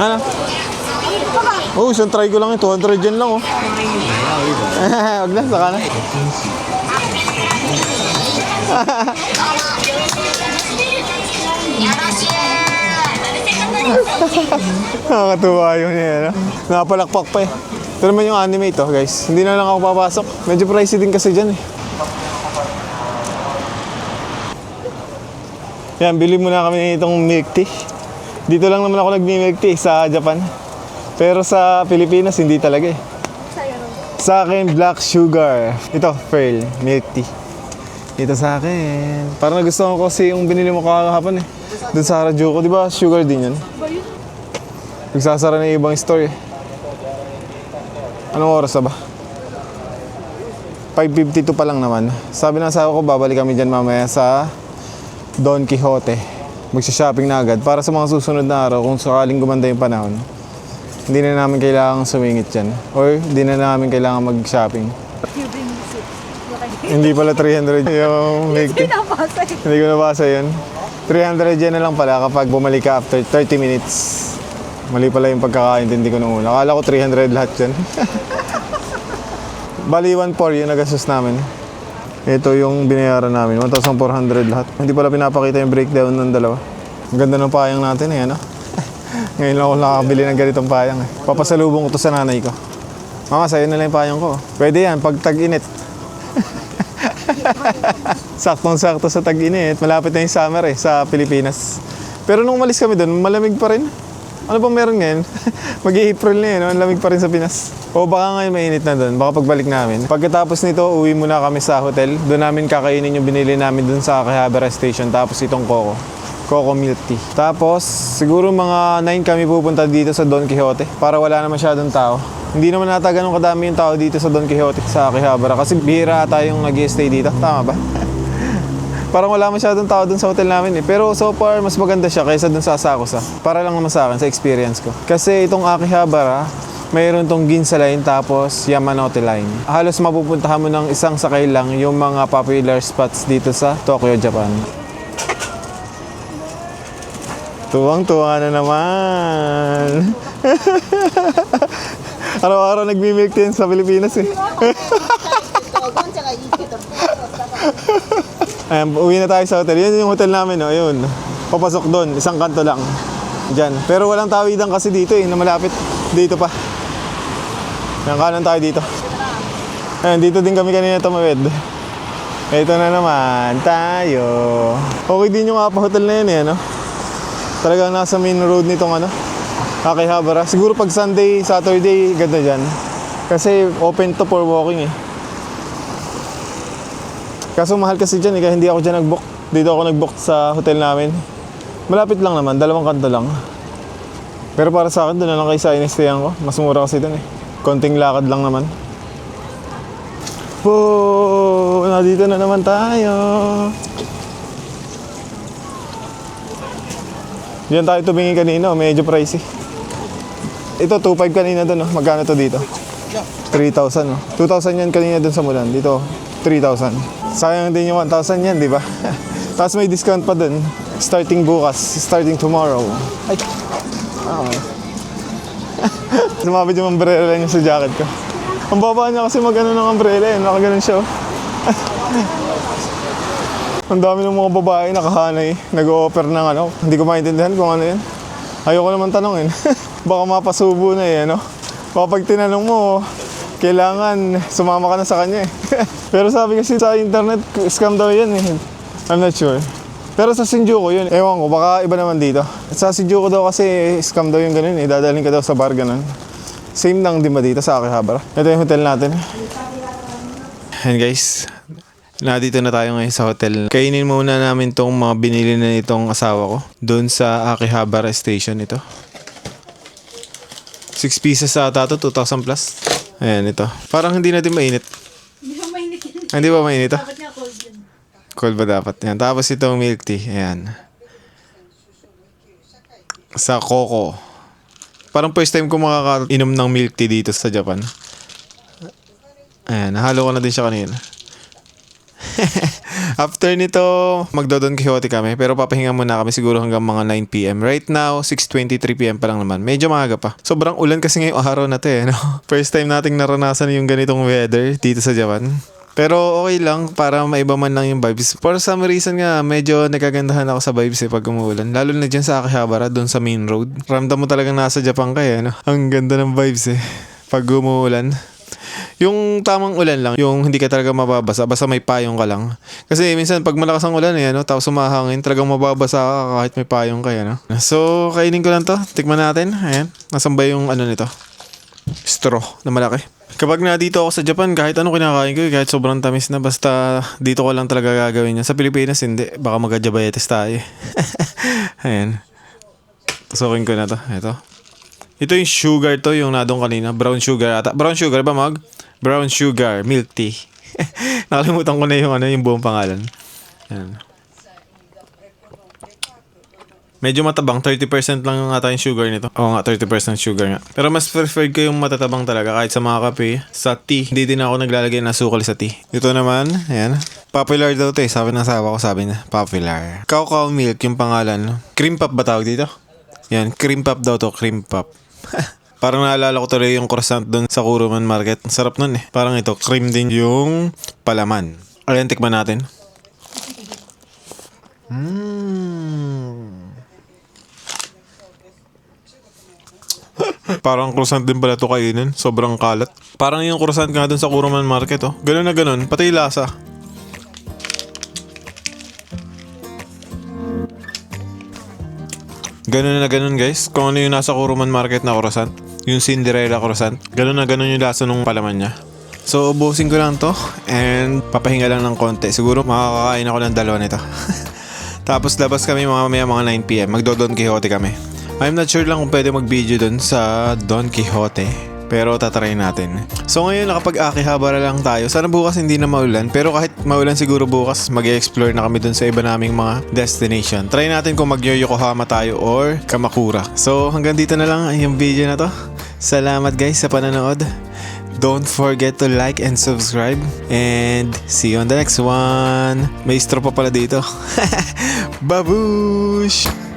Ano? Oh, isang try ko lang yun. 200 yen lang oh. Wag na, saka na. Nakakatuwa yun eh. Napalakpak pa eh. Ito naman yung anime ito guys. Hindi na lang ako papasok. Medyo pricey din kasi dyan eh. Yan, bili muna kami itong milk tea. Dito lang naman ako nag-milk tea sa Japan. Pero sa Pilipinas, hindi talaga eh. Sa akin, black sugar. Ito, pearl, milk tea. Ito sa akin. Parang nagustuhan ko kasi yung binili mo kakahapon eh. Doon sa Harajuku, di ba sugar din yan? Nagsasara na yung ibang store eh. Anong oras na ba? 5:52 pa lang naman. Sabi ng asawa ko, babalik kami dyan mamaya sa Don Quixote. Magsha-shopping na agad para sa mga susunod na araw kung sakaling gumanda yung panahon. Hindi na namin kailangang sumingit dyan. Or hindi na namin kailangan mag-shopping. Hindi pala 300 yung milk tea. Hindi ko nabasa yun. 300 yen na lang pala kapag bumalik ka after 30 minutes. Mali pala yung pagkakaintindi ko nung una. Akala ko 300 lahat yan. Bali 1.4 yung nagastos namin. Ito yung binayaran namin. 1,400 lahat. Hindi pala pinapakita yung breakdown ng dalawa. Ang ganda ng payang natin eh, ano? Ngayon lang ako nakakabili ng ganitong payang eh. Papasalubong ko to sa nanay ko. Mama, sa'yo na lang yung payang ko. Pwede yan, pag tag-init. Saktong-sakto sa tag-init. Malapit na yung summer eh, sa Pilipinas. Pero nung umalis kami doon, malamig pa rin. Ano bang meron ngayon? Mag-i-April na yun, ang lamig pa rin sa Pinas. O baka ngayon mainit na doon, baka pagbalik namin. Pagkatapos nito, uwi muna kami sa hotel. Doon namin kakainin yung binili namin doon sa Akihabara Station. Tapos itong Coco Milk Tea. Tapos siguro mga 9 kami pupunta dito sa Don Quixote para wala na masyadong tao. Hindi naman nata ganun kadami yung tao dito sa Don Quixote sa Akihabara kasi bihira tayong nag-i-stay dito. Tama ba? Parang wala masyadong tao dun sa hotel namin eh. Pero so far, mas maganda siya kaysa dun sa Asakusa. Para lang naman sa akin, sa experience ko. Kasi itong Akihabara, mayroon tong Ginza Line tapos Yamanote Line. Halos mapupuntahan mo ng isang sakay lang yung mga popular spots dito sa Tokyo, Japan. Tuwang-tuwa na naman. Araw-araw nagmi-milk tea sa Pilipinas eh. Ayan, uwi na tayo sa hotel. Yan yung hotel namin, no? Ayun. Papasok doon, isang kanto lang. Diyan. Pero walang tawidan kasi dito eh, na malapit. Dito pa. Ayan, kanan tayo dito. Ayan, dito din kami kanina tumawid. Ito na naman, tayo. Okay din yung hotel na yan eh, no? Talagang nasa main road nitong ano, Akihabara. Siguro pag Sunday, Saturday, ganda dyan. Kasi open to for walking eh. Kaso mahal kasi dyan eh, kaya hindi ako dyan nag-book. Dito ako nag-book sa hotel namin. Malapit lang naman, 2 kanto lang. Pero para sa akin, doon na lang kayo sa inistayan ko. Mas mura kasi doon eh. Konting lakad lang naman. Oh, nandito na naman tayo. Diyan tayo tumingin kanina, medyo pricey. Ito, 2.5 kanina doon, oh. Magkano to dito? 3,000, oh. 2,000 yan kanina doon sa Mulan. Dito, 3,000. Sayang din yung 1,000 yan, di ba? Tapos may discount pa dun. Starting bukas, starting tomorrow. Ay! Oh. Sumabit yung umbrella niya sa jacket ko. Ang baba niya kasi mag-ano ng umbrella eh. Nakaganon siya. Ang dami ng mga babae nakahanay. Nag-o-offer ng ano. Hindi ko maintindihan kung ano yan. Ayoko naman tanongin. Baka mapasubo na eh, ano? Baka pag tinanong mo, kailangan sumama ka na sa kanya eh. Pero sabi kasi sa internet, scam daw yan eh. I'm not sure. Pero sa Shinjuku yun, ewan ko, baka iba naman dito. Sa Shinjuku daw kasi scam daw yung ganun eh. Dadalhin ka daw sa bar ganun. Same lang din ba dito sa Akihabara? Ito yung hotel natin. And guys, nandito na tayo ngayon sa hotel. Kainin muna namin tong mga binili na itong asawa ko. Doon sa Akihabara Station ito. 6 pieces sa ata to, 2,000 plus. Ayan, ito. Parang hindi natin mainit. Hindi ba mainit yun? Hindi ba mainit ito? Dapat nga cold yun. Cold ba dapat? Ayan. Tapos itong milk tea. Ayan. Sa Coco. Parang first time ko makakainom ng milk tea dito sa Japan. Ayan, nahalo ko na din siya kanina. After nito, magdo-Don Quixote kami. Pero papahinga muna kami siguro hanggang mga 9 p.m. Right now, 6:23 p.m. pa lang naman. Medyo maaga pa. Sobrang ulan kasi ngayong araw na to eh. No? First time nating naranasan yung ganitong weather dito sa Japan. Pero okay lang para maiba man lang yung vibes. For some reason nga, medyo nagagandahan ako sa vibes eh pag umuulan. Lalo na dyan sa Akihabara, doon sa main road. Ramdam mo talagang nasa Japan ka eh. No? Ang ganda ng vibes eh. Pag umuulan. Yung tamang ulan lang, yung hindi ka talaga mababasa, basta may payong ka lang. Kasi minsan pag malakas ang ulan eh, no, tapos sumahangin, talagang mababasa ka kahit may payong ka, no? So, kainin ko lang to. Tikman natin. Ayan. Nasaan ba yung ano nito? Straw na malaki. Kapag na dito ako sa Japan, kahit ano kinakain ko, kahit sobrang tamis na, basta dito ko lang talaga gagawin yan. Sa Pilipinas, hindi. Baka magka-diabetes tayo. Ayan. Tusukin ko na to. Ito yung sugar to, yung nadong kanina. Brown sugar ata. Brown sugar ba, Mag? Brown sugar, milk tea. Nakalimutan ko na yung buong pangalan. Ayan. Medyo matabang, 30% lang yung ata yung sugar nito. Oo nga, 30% sugar nga. Pero mas preferred ko yung matatabang talaga kahit sa mga kape. Sa tea, hindi din ako naglalagay ng sukal sa tea. Ito naman, ayan. Popular daw to eh. Sabi ng asawa ko, sabi niya, popular. Cacao milk yung pangalan. Cream puff ba tawag dito? Yan, cream puff daw to, cream puff. Parang naalala ko tuloy yung croissant doon sa Kuruman Market. Ang sarap nun eh. Parang ito, cream din yung palaman. Ayan, tikman natin. Parang croissant din pala ito kainin. Sobrang kalat. Parang yung croissant nga doon sa Kuruman Market, oh. Ganun na ganun. Pati lasa. Ganun na ganun, guys. Kung ano yung nasa Kuruman Market na croissant. Yung Cinderella croissant. Ganun na ganun yung lasa nung palaman niya. So, ubusin ko lang to. And papahinga lang ng konti. Siguro makakakain ako ng dalawa nito. Tapos labas kami mamaya mga 9 p.m. Magdo-Don Quixote kami. I'm not sure lang kung pwede mag-video dun sa Don Quixote. Pero tatry natin. So ngayon nakapag-Akihabara lang tayo. Sana bukas hindi na maulan. Pero kahit maulan siguro bukas, mag-explore na kami dun sa iba naming mga destination. Try natin kung mag-Yokohama tayo or Kamakura. So hanggang dito na lang yung video na to. Salamat guys sa panonood. Don't forget to like and subscribe. And see you on the next one. May straw pa pala dito. Babush!